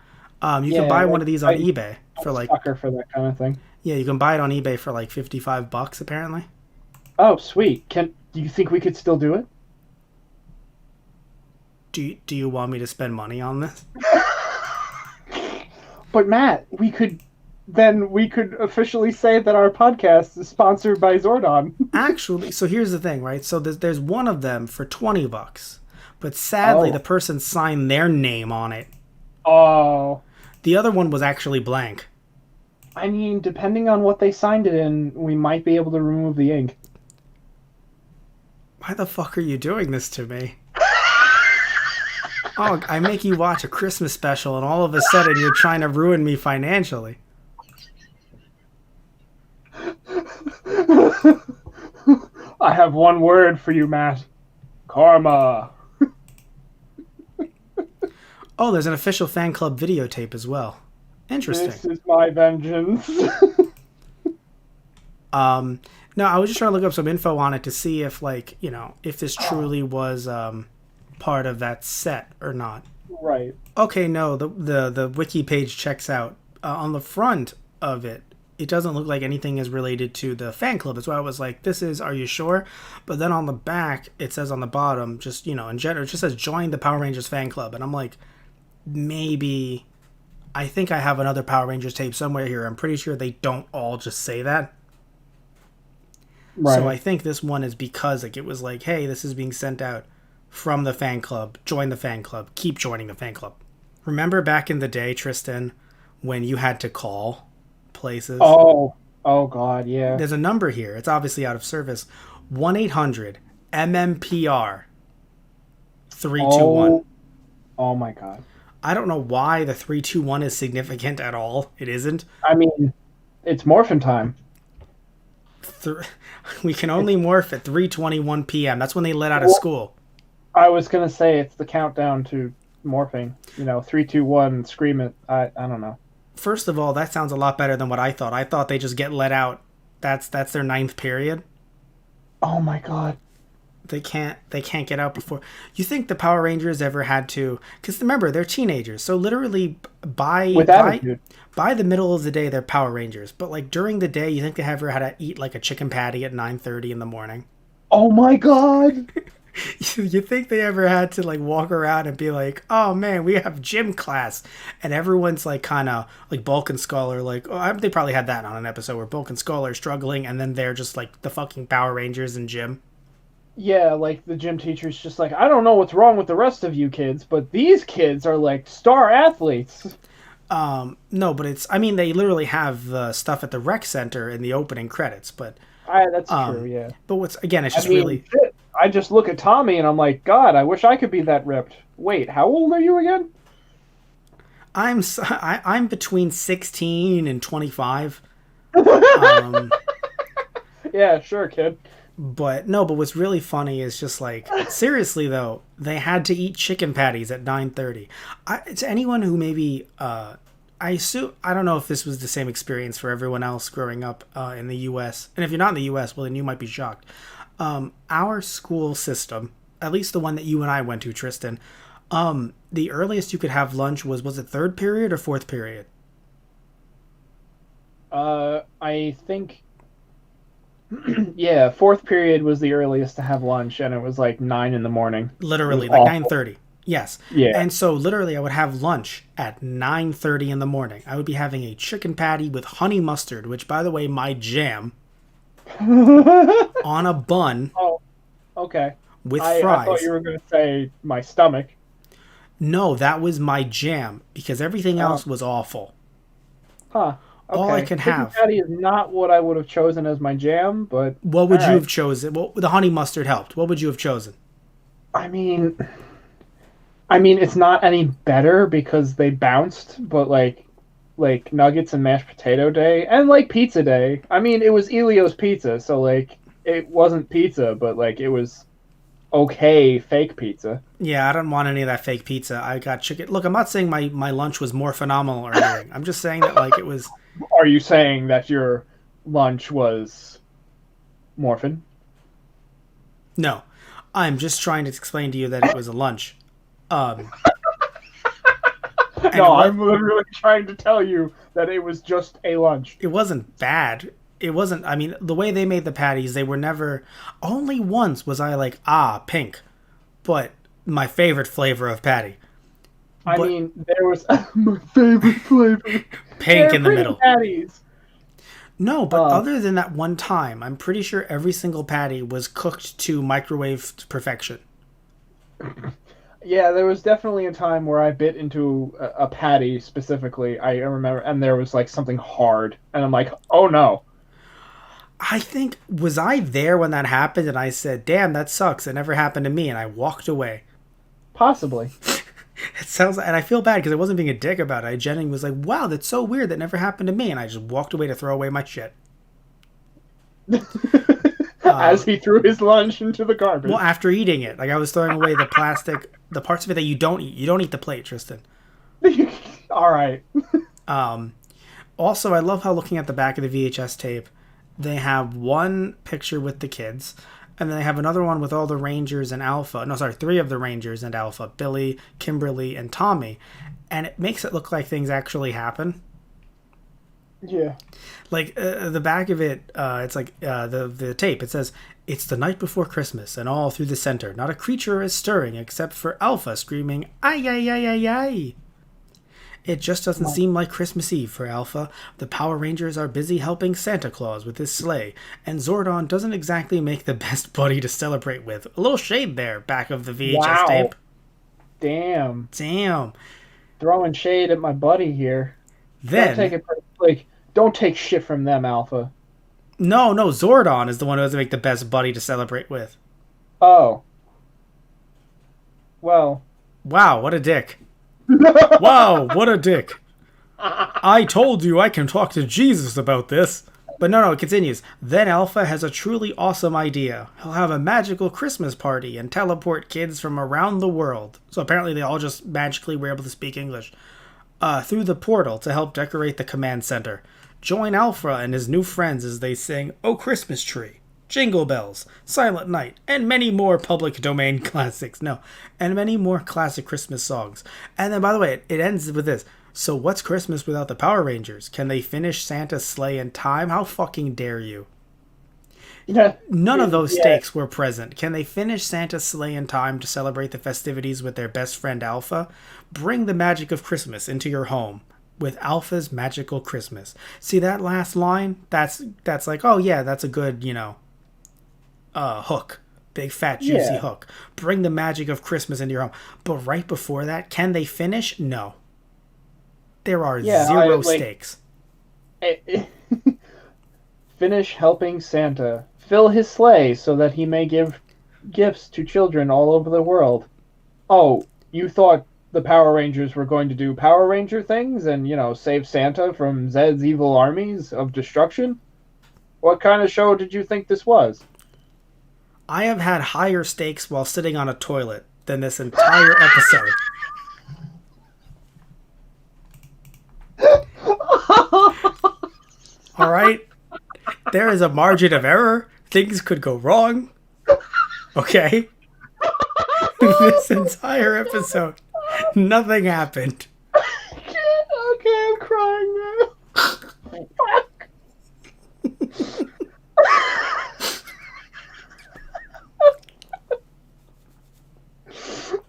can buy one of these on eBay for like sucker for that kind of thing. Yeah, you can buy it on eBay for like $55 apparently. Oh, sweet. Do you think we could still do it? Do you want me to spend money on this? But Matt, we could officially say that our podcast is sponsored by Zordon. Actually, so here's the thing, right? So there's one of them for $20, but sadly the person signed their name on it. Oh. The other one was actually blank. I mean, depending on what they signed it in, we might be able to remove the ink. Why the fuck are you doing this to me? Oh, I make you watch a Christmas special and all of a sudden you're trying to ruin me financially. I have one word for you, Matt. Karma. Oh, there's an official fan club videotape as well. Interesting. This is my vengeance. No, I was just trying to look up some info on it to see if, like, if this truly was part of that set or not. Right. Okay, no, the wiki page checks out. On the front of it, it doesn't look like anything is related to the fan club. That's why I was like, are you sure? But then on the back, it says on the bottom, just, in general, it just says join the Power Rangers fan club. And I'm like, maybe, I think I have another Power Rangers tape somewhere here. I'm pretty sure they don't all just say that. Right. So I think this one is because it was like, hey, this is being sent out from the fan club. Join the fan club. Keep joining the fan club. Remember back in the day, Tristan, when you had to call places? Oh God, yeah. There's a number here. It's obviously out of service. 1-800-MMPR 321. Oh my God. I don't know why the 321 is significant at all. It isn't. I mean, it's Morphin time. We can only morph at 3:21 p.m. That's when they let out of school. I was gonna say it's the countdown to morphing. 3, 2, 1, scream it. I don't know. First of all, that sounds a lot better than what I thought. I thought they just get let out. That's their 9th period. Oh my God. They can't get out before. You think the Power Rangers ever had to? Because remember, they're teenagers, so literally by the middle of the day, they're Power Rangers. But like during the day, you think they ever had to eat like a chicken patty at 9:30 in the morning? Oh my God! You think they ever had to like walk around and be like, oh man, we have gym class, and everyone's like kind of like Bulk and Skull are like, they probably had that on an episode where Bulk and Skull are struggling, and then they're just like the fucking Power Rangers in gym. Yeah, like the gym teacher's just like, I don't know what's wrong with the rest of you kids, but these kids are like star athletes. No, but they literally have stuff at the rec center in the opening credits, but that's true, yeah. But it's just really. Shit. I just look at Tommy and I'm like, God, I wish I could be that ripped. Wait, how old are you again? I'm between 16 and 25. Um, Yeah, sure, kid. but no, but what's really funny is just like seriously though, they had to eat chicken patties at 9:30. To anyone who maybe I assume I don't know if this was the same experience for everyone else growing up in the U.S. And if you're not in the U.S., well, then you might be shocked. Our school system, at least the one that you and I went to, Tristan, the earliest you could have lunch was it third period or fourth period? I think, yeah, fourth period was the earliest to have lunch, and it was like 9 in the morning. It was Literally, like awful. 9:30. Yes. Yeah. And so literally I would have lunch at 9:30 in the morning. I would be having a chicken patty with honey mustard, which by the way, my jam on a bun Oh, okay. with I thought fries. you were gonna say my stomach. No, that was my jam because everything Oh, else was awful. huh. All I Okay. can Chicken have. patty is not what I would have chosen as my jam, but What all would you right. have chosen? Well, the honey mustard helped. What would you have chosen? I mean, it's not any better because they bounced, but like nuggets and mashed potato day and like pizza day. I mean, it was Elio's pizza, so like it wasn't pizza, but like it was okay fake pizza. Yeah, I don't want any of that fake pizza. I got chicken. Look, I'm not saying my lunch was more phenomenal or anything. I'm just saying that like it was. Are you saying that your lunch was Morphin? No, I'm just trying to explain to you that it was a lunch. Um, and No, I'm literally trying to tell you that it was just a lunch. it wasn't bad. It wasn't. I mean, the way they made the patties, they were never. Only once was I like, pink, but my favorite flavor of patty. I But mean, there was my favorite flavor. pink They're in the pretty middle. patties. No, but Uh, other than that one time, I'm pretty sure every single patty was cooked to microwave perfection. Yeah, there was definitely a time where I bit into a patty specifically. I remember, and there was like something hard, and I'm like, oh no. I think was I there when that happened, and I said, "Damn, that sucks. It never happened to me," and I walked away. Possibly. It sounds, and I feel bad because I wasn't being a dick about it. I genuinely was like, "Wow, that's so weird. That never happened to me," and I just walked away to throw away my shit. As he threw his lunch into the Well, garbage. after eating it, like I was throwing away the plastic, the parts of it that you don't eat. You don't eat the plate, Tristan. All right. Also, I love how looking at the back of the VHS tape, they have one picture with the kids, and then they have another one with all the Rangers and Alpha. No, sorry, three of the Rangers and Alpha: Billy, Kimberly, and Tommy. And it makes it look like things actually happen. Yeah. Like the back of it, it's like the tape. It says it's the night before Christmas, and all through the center, not a creature is stirring except for Alpha screaming "ay ay ay ay ay." It just doesn't seem like Christmas Eve for Alpha. The Power Rangers are busy helping Santa Claus with his sleigh, and Zordon doesn't exactly make the best buddy to celebrate with. A little shade there, back of the VHS Wow. tape. Damn. Damn. Throwing shade at my buddy here. Don't take Then, it like don't take shit from them, Alpha. no, Zordon is the one who doesn't make the best buddy to celebrate with. Oh. Well. Wow, what a dick. Wow, what a dick. I told you I can talk to Jesus about this. But no, it continues. Then Alpha has a truly awesome idea. He'll have a magical Christmas party and teleport kids from around the world. So apparently they all just magically were able to speak English. Through the portal to help decorate the command center. Join Alpha and his new friends as they sing "Oh Christmas Tree," "Jingle Bells," "Silent Night," and many more public domain classics. No, and many more classic Christmas songs. And then, by the way, it ends with this. So what's Christmas without the Power Rangers? Can they finish Santa's sleigh in time? How fucking dare you? Yeah. None of those Yeah. stakes were present. Can they finish Santa's sleigh in time to celebrate the festivities with their best friend Alpha? Bring the magic of Christmas into your home with Alpha's magical Christmas. See that last line? That's like, oh yeah, that's a good, hook. Big fat juicy Yeah. hook. Bring the magic of Christmas into your home. But right before that, can they finish? No. There are Yeah, zero stakes. Finish helping Santa fill his sleigh so that he may give gifts to children all over the world. Oh, you thought the Power Rangers were going to do Power Ranger things and, save Santa from Zed's evil armies of destruction. What kind of show did you think this was? I have had higher stakes while sitting on a toilet than this entire episode. All right? There is a margin of error. Things could go wrong. Okay? This entire episode, nothing happened. Okay, I'm crying now. Fuck.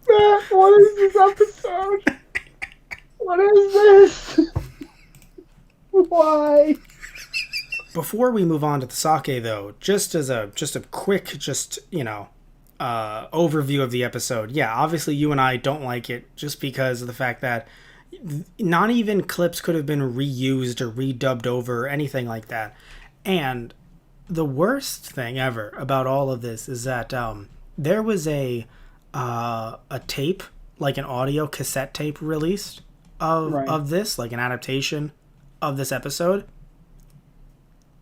Matt, what is this episode? What is this? Why? Before we move on to the sake, though, just a quick, overview of the episode. Yeah, obviously you and I don't like it just because of the fact that not even clips could have been reused or redubbed over or anything like that. And the worst thing ever about all of this is that there was a tape, like an audio cassette tape released of this, like an adaptation of this episode.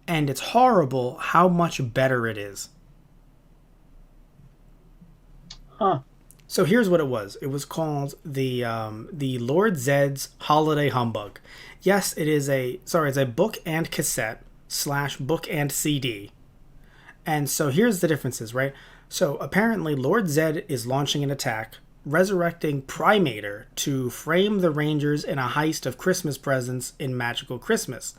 And it's horrible how much better it is. Huh. So here's what it was. It was called the Lord Zed's Holiday Humbug. Yes, it's a book and cassette / book and CD. And so here's the differences, right? So apparently Lord Zed is launching an attack, resurrecting Primator to frame the Rangers in a heist of Christmas presents in Magical Christmas.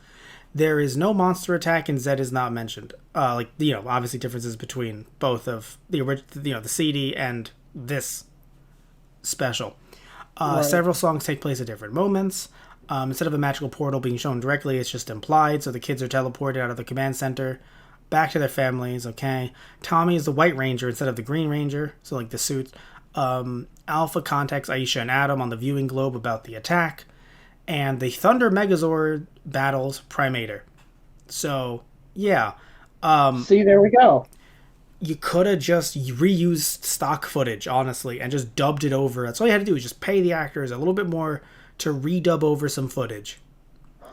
There is no monster attack, and Zed is not mentioned. Obviously differences between both of the CD and this special. Several songs take place at different moments. Instead of a magical portal being shown directly, it's just implied, so the kids are teleported out of the command center back to their families, okay? Tommy is the White Ranger instead of the Green Ranger, so like the suits. Alpha contacts Aisha and Adam on the viewing globe about the attack. And the Thunder Megazord battles Primator. So, yeah. See, there we go. You could have just reused stock footage, honestly, and just dubbed it over. That's all you had to do, is just pay the actors a little bit more to redub over some footage.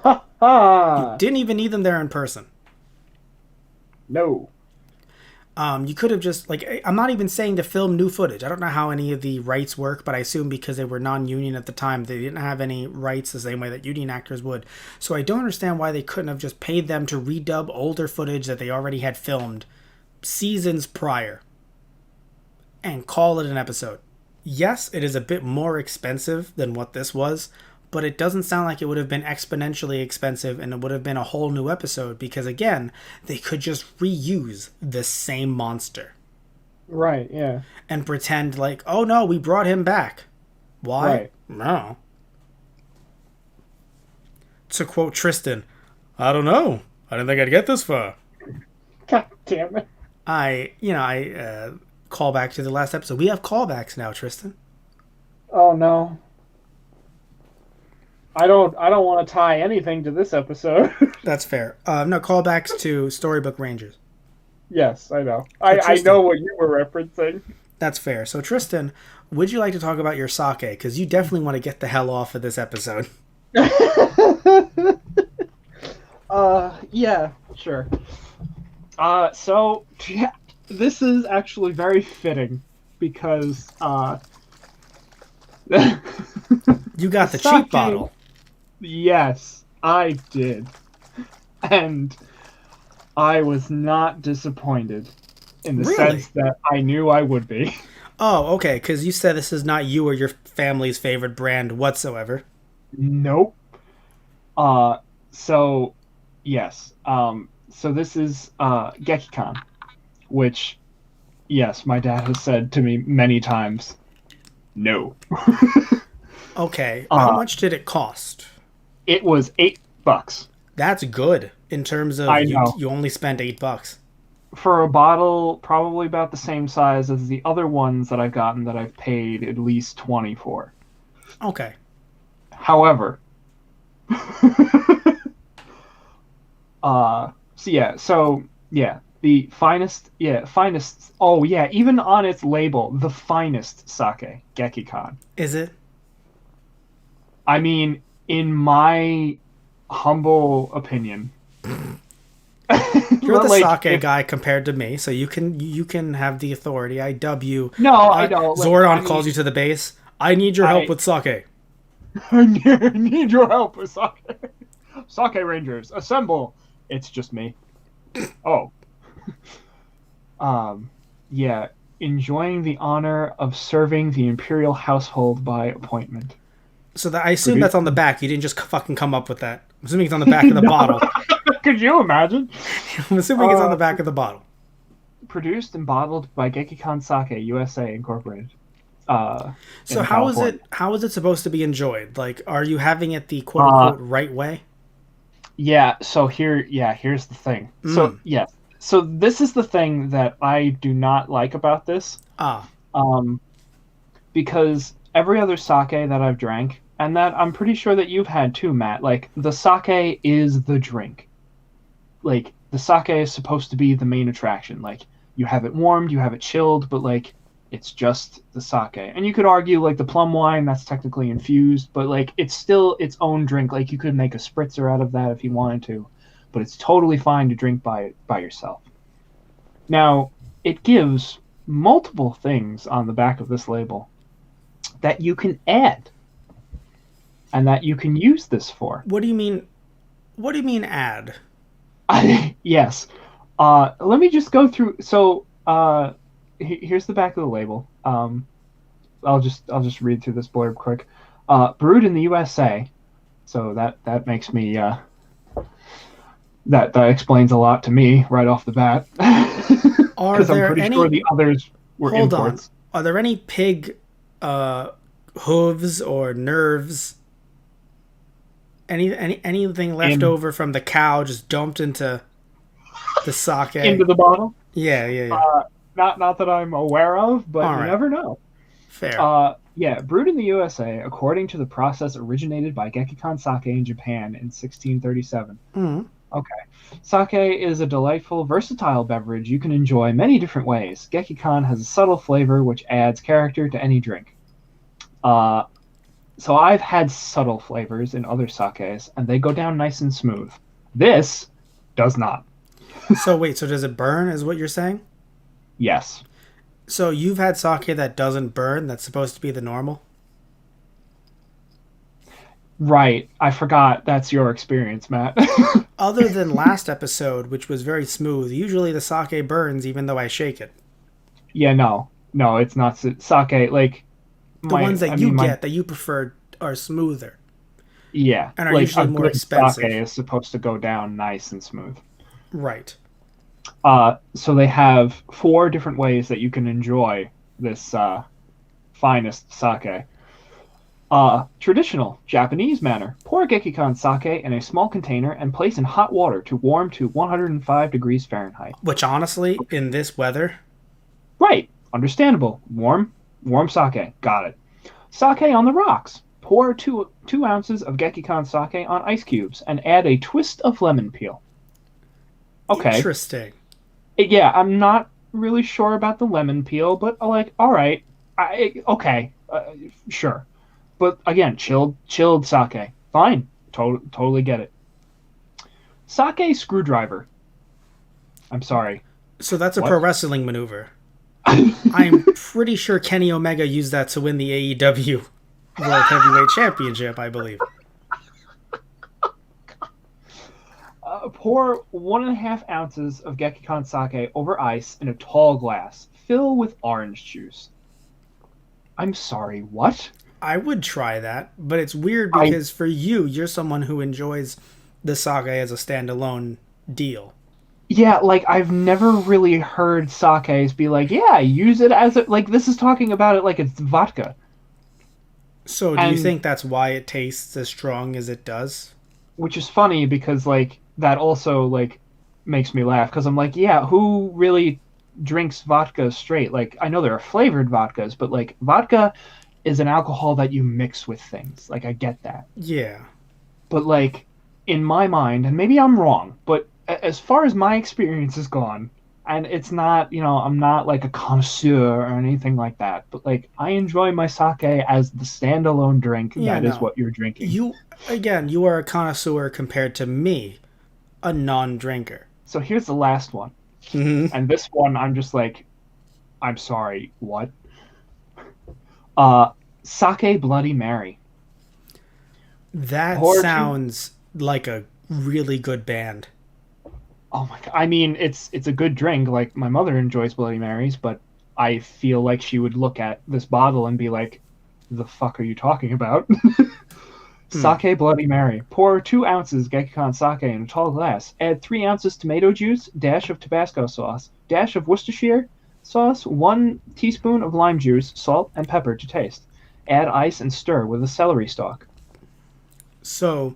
Ha ha! You didn't even need them there in person. No. You could have just, I'm not even saying to film new footage. I don't know how any of the rights work, but I assume because they were non-union at the time, they didn't have any rights the same way that union actors would. So I don't understand why they couldn't have just paid them to redub older footage that they already had filmed seasons prior and call it an episode. Yes, it is a bit more expensive than what this was, but it doesn't sound like it would have been exponentially expensive and it would have been a whole new episode because, again, they could just reuse the same monster. Right, yeah. And pretend like, oh no, we brought him back. Why? Right. No. To quote Tristan, I don't know. I didn't think I'd get this far. God damn it. I call back to the last episode. We have callbacks now, Tristan. Oh no. I don't want to tie anything to this episode. That's fair. No, callbacks to Storybook Rangers. Yes, I know. I know what you were referencing. That's fair. So, Tristan, would you like to talk about your sake? Because you definitely want to get the hell off of this episode. Yeah, sure. So, yeah, this is actually very fitting because, you got the cheap bottle. Yes, I did. And I was not disappointed in the sense that I knew I would be. Oh, okay, because you said this is not you or your family's favorite brand whatsoever. Nope. So, yes. So this is Gekicon, which, yes, my dad has said to me many times, no. Okay, how much did it cost? It was $8. That's good in terms of you only spent $8. For a bottle probably about the same size as the other ones that I've gotten that I've paid at least $20 for. Okay. However, the finest, oh yeah, even on its label, the finest sake, Gekicon. Is it? I mean, in my humble opinion, You're the like sake if guy compared to me, so you can have the authority. I dub you. no, I don't. Like, I Zordon calls you mean, to the base. I need your help I with sake. I need your help with sake. Sake Rangers, assemble! It's just me. Oh, um, yeah. Enjoying the honor of serving the imperial household by appointment. So that I assume Produced. that's on the back. You didn't just fucking come up with that. I'm assuming it's on the back of the No. bottle. Could you imagine? I'm assuming it's on Uh, the back of the bottle. Produced and bottled by Gekikan Sake USA Incorporated. So In how is California. it? How is it supposed to be enjoyed? Like, are you having it the quote Uh, unquote right way? yeah. So here's the thing. So Mm. yes. So this is the thing that I do not like about this. Ah. Um, because every other sake that I've drank, and that I'm pretty sure that you've had too, Matt, like the sake is the drink. Like the sake is supposed to be the main attraction. Like you have it warmed, you have it chilled, but like it's just the sake. And you could argue like the plum wine that's technically infused, but like it's still its own drink. Like you could make a spritzer out of that if you wanted to, but it's totally fine to drink by yourself. Now, it gives multiple things on the back of this label that you can add and that you can use this for. What do you mean? What do you mean add? Yes. Let me just go through. So here's the back of the label. I'll just read through this blurb quick. Brewed in the USA. So that makes me that explains a lot to me right off the bat. Are Because I'm there pretty any? sure the others were Hold on. imports. Are there any pig uh, hooves or nerves? Anything left In over from the cow just dumped into the into sake? the bottle. Yeah, yeah, yeah. Not that I'm aware of, but All you right, never know. fair. Yeah, brewed in the USA according to the process originated by Gekikan Sake in Japan in 1637. Mm. Okay. Sake is a delightful, versatile beverage you can enjoy many different ways. Gekikan has a subtle flavor which adds character to any drink. Uh, so I've had subtle flavors in other sakes, and they go down nice and smooth. This does not. So wait, so does it burn? Is what you're saying? Yes. So you've had sake that doesn't burn? That's supposed to be the normal. Right. I forgot that's your experience, Matt. Other than last episode, which was very smooth, usually the sake burns even though I shake it. Yeah, no. No, it's not sake. Like, The ones that you my, get that you prefer are smoother yeah, and are like usually a more good sake expensive. is supposed to go down nice and smooth. Right. So they have 4 different ways that you can enjoy this finest sake. Traditional Japanese manner. Pour Gekikan sake in a small container and place in hot water to warm to 105 degrees Fahrenheit. Which honestly, in this weather, Right. Understandable. Warm sake. Got it. Sake on the rocks. Pour 2 ounces of Gekikan sake on ice cubes and add a twist of lemon peel. Okay. interesting. Yeah, I'm not really sure about the lemon peel, but like, all right, okay, sure. But again, chilled sake, fine, totally get it. Sake screwdriver. I'm sorry. So that's a What? pro wrestling maneuver. I'm pretty sure Kenny Omega used that to win the AEW World Heavyweight Championship, I believe. Pour 1.5 ounces of Gekikan sake over ice in a tall glass. Fill with orange juice. I'm sorry, what? I would try that, but it's weird I because for you, you're someone who enjoys the sake as a standalone deal. Yeah, like I've never really heard sakes be like, yeah, use it as a like this is talking about it like it's vodka. So do you And think that's why it tastes as strong as it does? which is funny because like that also like makes me laugh because I'm like, yeah, who really drinks vodka straight? Like I know there are flavored vodkas, but like vodka is an alcohol that you mix with things. Like I get that. Yeah. But like in my mind, and maybe I'm wrong, but as far as my experience has gone, And it's not, I'm not like a connoisseur or anything like that, but like I enjoy my sake as the standalone drink Yeah, that is no. what you're drinking. You are a connoisseur compared to me, a non-drinker. So here's the last one. Hmm. And this one I'm just like, I'm sorry, what? Uh Sake Bloody Mary. That Pour two. sounds like a really good band. Oh my God. I mean, it's a good drink. Like my mother enjoys Bloody Marys, but I feel like she would look at this bottle and be like, "The fuck are you talking about?" Hmm. Sake Bloody Mary. Pour 2 ounces Gekkan sake in a tall glass. Add 3 ounces tomato juice, dash of Tabasco sauce, dash of Worcestershire sauce, 1 teaspoon of lime juice, salt, and pepper to taste. Add ice and stir with a celery stalk. So,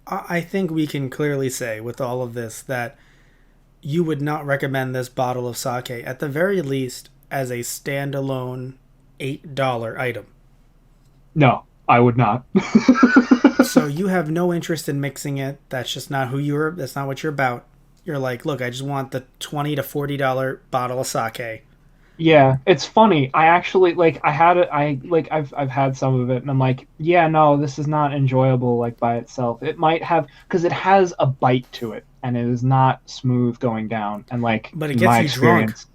I think we can clearly say with all of this that you would not recommend this bottle of sake, at the very least, as a standalone $8 item. No, I would not. So you have no interest in mixing it. That's just not who you're. That's not what you're about. You're like, look, I just want the $20 to $40 bottle of sake. Yeah, it's funny. I actually like I had it I like I've had some of it and I'm like, yeah, no, this is not enjoyable like by itself. It might have because it has a bite to it and it is not smooth going down and like But it in gets my you drunk. experience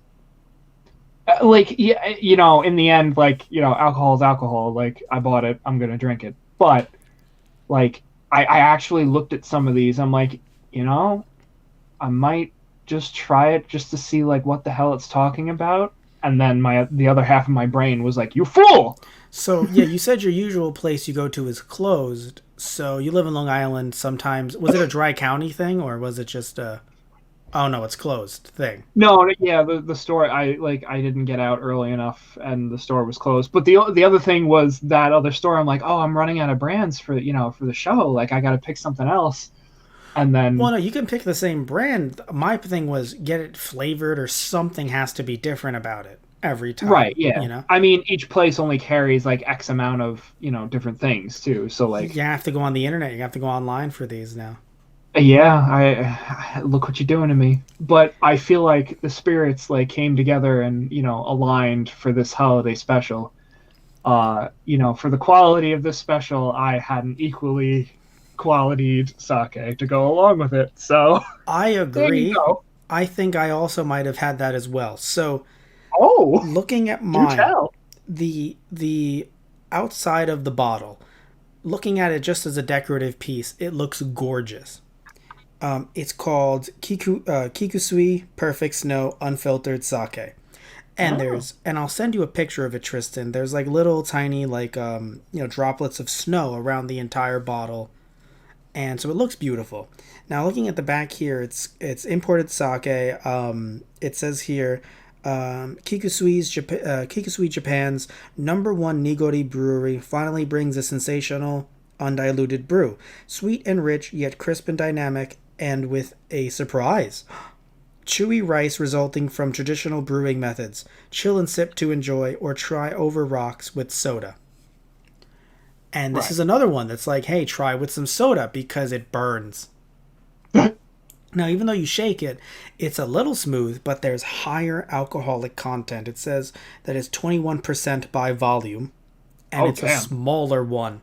like yeah, in the end like, alcohol is alcohol. Like I bought it, I'm going to drink it. But like I actually looked at some of these. I'm like, you know, I might just try it just to see like what the hell it's talking about. And then the other half of my brain was like, "You fool!" So yeah, you said your usual place you go to is closed. So you live in Long Island. Sometimes was it a dry county thing or was it just a oh no, it's closed thing? No, yeah, the store I didn't get out early enough, and the store was closed. But the other thing was that other store. I'm like, oh, I'm running out of brands for the show. Like I got to pick something else. And Well, then no, you can pick the same brand. My thing was get it flavored or something has to be different about it every right, time. yeah. You know, I mean, each place only carries like X amount of different things too. So you like have to go on the internet. You have to go online for these now. yeah, I look what you're doing to me. But I feel like the spirits like came together and aligned for this holiday special. For the quality of this special, I had an equally qualityed sake to go along with it. So I there you agree. go. I think I also might have had that as well. So Oh, looking at do mine, tell. the outside of the bottle, looking at it just as a decorative piece, it looks gorgeous. It's called Kikusui Perfect Snow Unfiltered Sake. Oh, And I'll send you a picture of it, Tristan. There's like little tiny droplets of snow around the entire bottle, and so it looks beautiful. Now looking at the back here, it's imported sake. It says here, Kikusui Japan's #1 Nigori brewery finally brings a sensational undiluted brew, sweet and rich yet crisp and dynamic, and with a surprise. Chewy rice resulting from traditional brewing methods. Chill and sip to enjoy, or try over rocks with soda. And this right. is another one that's like, hey, try with some soda because it burns. Now, even though you shake it, it's a little smooth, but there's higher alcoholic content. It says that it's 21% by volume, and Oh, it's a damn. smaller one.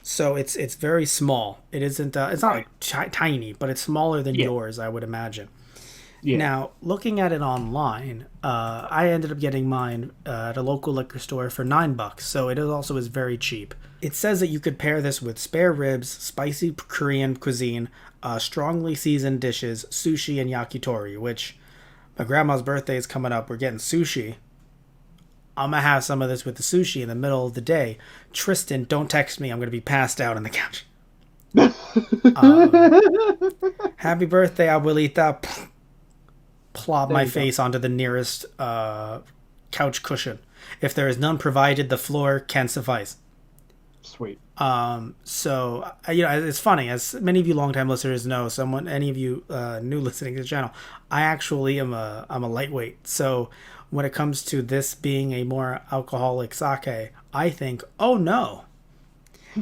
So it's very small. It isn't. It's not Right. like tiny, but it's smaller than Yeah. yours, I would imagine. Yeah. Now, looking at it online, I ended up getting mine at a local liquor store for $9, so it also is very cheap. It says that you could pair this with spare ribs, spicy Korean cuisine, strongly seasoned dishes, sushi, and yakitori. Which my grandma's birthday is coming up. We're getting sushi. I'm gonna have some of this with the sushi in the middle of the day. Tristan, don't text me. I'm gonna be passed out on the couch. Happy birthday, abuelita. Plop There my you go. face onto the nearest couch cushion. If there is none provided, the floor can suffice. Sweet. So it's funny, as many of you longtime listeners know. Any of you new listening to the channel, I actually I'm a lightweight. So when it comes to this being a more alcoholic sake, I think, oh no,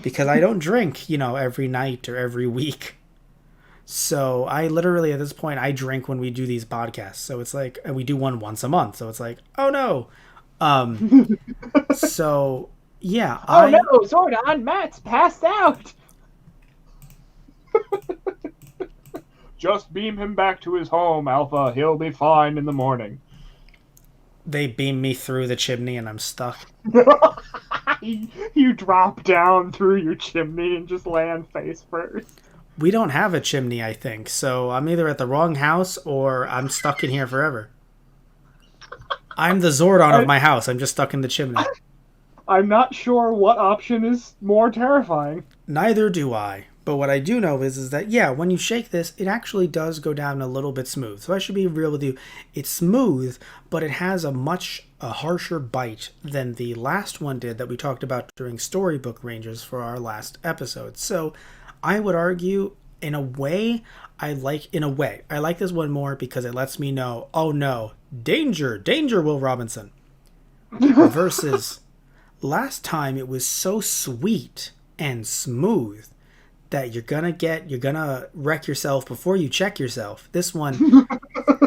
because I don't drink, every night or every week. So I literally at this point I drink when we do these podcasts. So it's like and we do one once a month. So it's like, oh no. Um so yeah, Oh no, I Zordon, Matt's passed out. Just beam him back to his home, Alpha. He'll be fine in the morning. they beam me through the chimney and I'm stuck. You drop down through your chimney and just land face first. We don't have a chimney, I think. So I'm either at the wrong house or I'm stuck in here forever. I'm the Zordon of my house. I'm just stuck in the chimney. I'm not sure what option is more terrifying. Neither do I. But what I do know is that, yeah, when you shake this, it actually does go down a little bit smooth. So I should be real with you. It's smooth, but it has a harsher bite than the last one did that we talked about during Storybook Rangers for our last episode. So I would argue, in a way, I like this one more because it lets me know, oh no, danger, Will Robinson. Versus last time it was so sweet and smooth that you're gonna wreck yourself before you check yourself. This one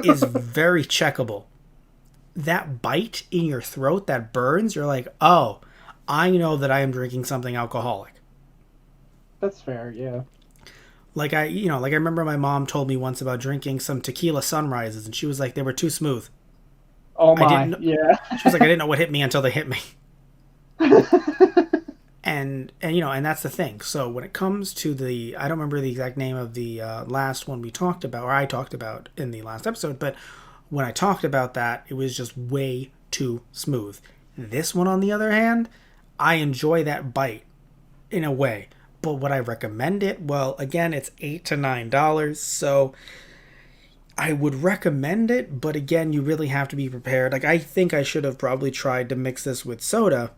is very checkable. That bite in your throat that burns, you're like, oh, I know that I am drinking something alcoholic. That's fair, yeah. Like I remember my mom told me once about drinking some tequila sunrises, and she was like, they were too smooth. Oh my, yeah. She was like, I didn't know what hit me until they hit me. And that's the thing. So when it comes to I don't remember the exact name of the last one we talked about, or I talked about in the last episode, but when I talked about that, it was just way too smooth. This one, on the other hand, I enjoy that bite in a way. But would I recommend it? Well, again, it's $8 to $9, so I would recommend it, but again, you really have to be prepared. Like, I think I should have probably tried to mix this with soda,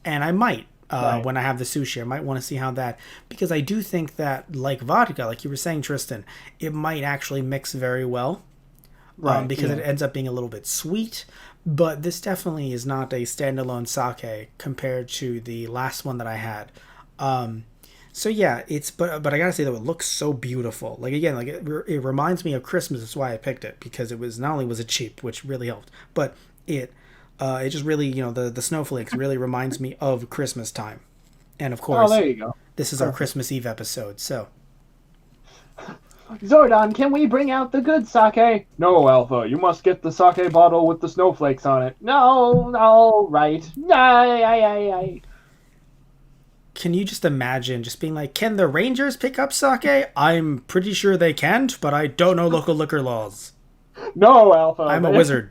and I might. Right. When I have the sushi, I might want to see how that, because I do think that, like vodka, like you were saying, Tristan, it might actually mix very well, right? Because it ends up being a little bit sweet. But this definitely is not a standalone sake compared to the last one that I had. So yeah, but I gotta say though, it looks so beautiful. Like again, like it reminds me of Christmas. That's why I picked it, because it was not only was it cheap, which really helped, but it just really, the snowflakes really reminds me of Christmas time. And of course, there you go. This is our Christmas Eve episode, so. Zordon, can we bring out the good sake? No, Alpha, you must get the sake bottle with the snowflakes on it. No, right. Aye. Can you just imagine just being like, can the Rangers pick up sake? I'm pretty sure they can't, but I don't know local liquor laws. No, Alpha. I'm a wizard.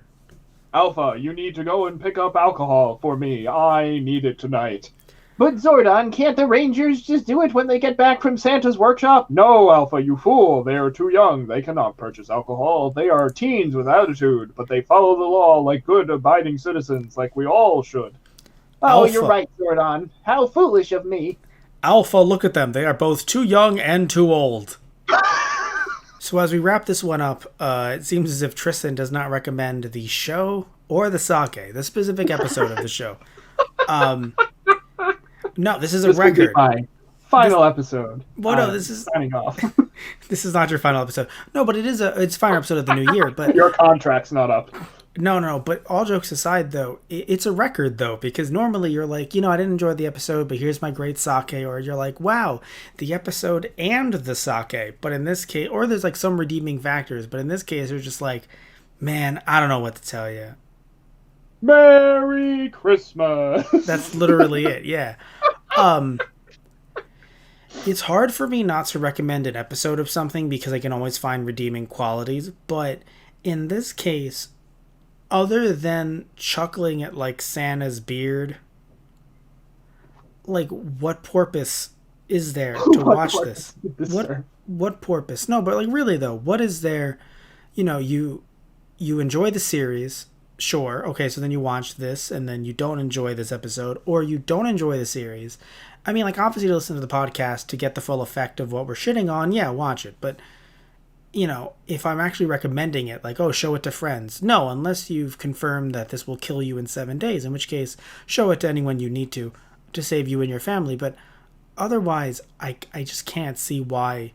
Alpha, you need to go and pick up alcohol for me. I need it tonight. But Zordon, can't the Rangers just do it when they get back from Santa's workshop? No, Alpha, you fool. They are too young. They cannot purchase alcohol. They are teens with attitude, but they follow the law like good, abiding citizens, like we all should. Oh, Alpha. You're right, Zordon. How foolish of me. Alpha, look at them. They are both too young and too old. So as we wrap this one up, it seems as if Tristan does not recommend the show or the sake, the specific episode of the show. No, this is a record. My final episode. Well, no, this is signing off. This is not your final episode. No, but it's final episode of the new year. But your contract's not up. No. But all jokes aside, though, it's a record, though, because normally you're like, I didn't enjoy the episode, but here's my great sake, or you're like, wow, the episode and the sake. But in this case, or there's like some redeeming factors, but in this case, you're just like, man, I don't know what to tell you. Merry Christmas. That's literally it. Yeah. It's hard for me not to recommend an episode of something because I can always find redeeming qualities, but in this case, other than chuckling at like Santa's beard, like what purpose is there to watch this? What purpose? No, but like really though, what is there? You enjoy the series. Sure. Okay, so then you watch this and then you don't enjoy this episode, or you don't enjoy the series. I mean, like, obviously to listen to the podcast to get the full effect of what we're shitting on, yeah, watch it. But, if I'm actually recommending it, like, oh, show it to friends. No, unless you've confirmed that this will kill you in 7 days, in which case, show it to anyone you need to save you and your family. But otherwise, I just can't see why,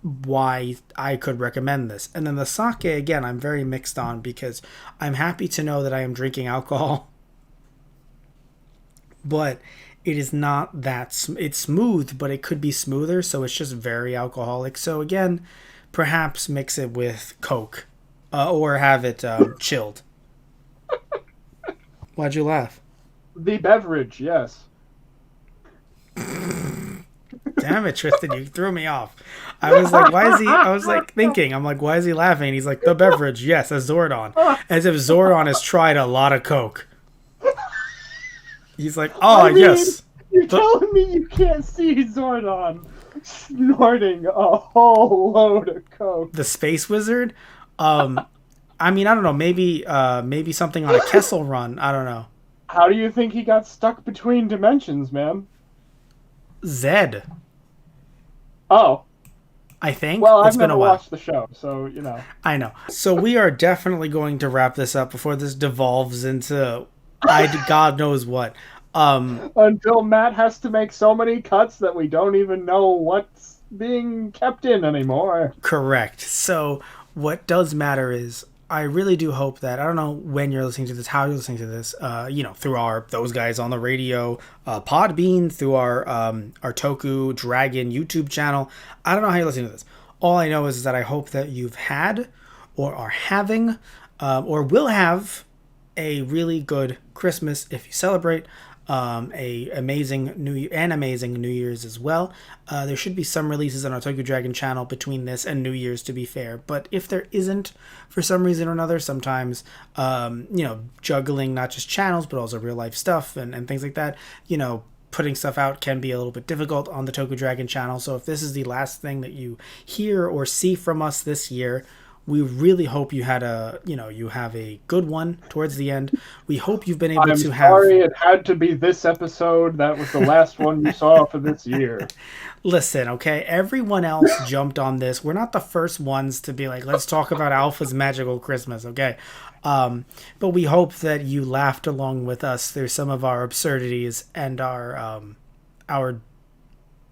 why I could recommend this. And then the sake, again, I'm very mixed on because I'm happy to know that I am drinking alcohol, but it is not that it's smooth, but it could be smoother, so it's just very alcoholic. So again, perhaps mix it with Coke, or have it chilled. Why'd you laugh? The beverage, yes. Damn it, Tristan, you threw me off. I was like, why is he? I was like thinking, I'm like, why is he laughing? And he's like, the beverage, yes, a Zordon. As if Zordon has tried a lot of Coke. He's like, oh, yes. You're telling me you can't see Zordon snorting a whole load of Coke. The Space Wizard? I mean, I don't know, maybe something on a Kessel Run. I don't know. How do you think he got stuck between dimensions, man? Zed. Oh. I think. Well, it's I've been never a while. watched the show, so, you know. I know. So we are definitely going to wrap this up before this devolves into God knows what. Until Matt has to make so many cuts that we don't even know what's being kept in anymore. Correct. So what does matter is I really do hope that, I don't know when you're listening to this, how you're listening to this, through those guys on the radio, Podbean, through our TokuDragon YouTube channel. I don't know how you're listening to this. All I know is that I hope that you've had or are having or will have a really good Christmas if you celebrate. Amazing New Year's as well. There should be some releases on our TokuDragon channel between this and New Year's, to be fair. But if there isn't, for some reason or another, sometimes juggling not just channels but also real life stuff and things like that, putting stuff out can be a little bit difficult on the TokuDragon channel. So if this is the last thing that you hear or see from us this year, we really hope you had you have a good one towards the end. We hope you've been able to have... I'm sorry it had to be this episode. That was the last one you saw for this year. Listen, okay? Everyone else jumped on this. We're not the first ones to be like, let's talk about Alpha's Magical Christmas, okay? But we hope that you laughed along with us through some of our absurdities and our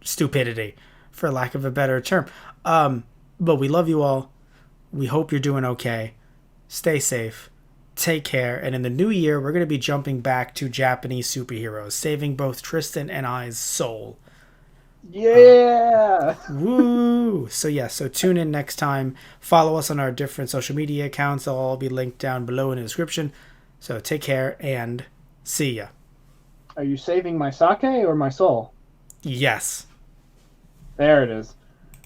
stupidity, for lack of a better term. But we love you all. We hope you're doing okay. Stay safe. Take care. And in the new year, we're going to be jumping back to Japanese superheroes, saving both Tristan and I's soul. Yeah! Woo! So tune in next time. Follow us on our different social media accounts. They'll all be linked down below in the description. So take care and see ya. Are you saving my sake or my soul? Yes. There it is.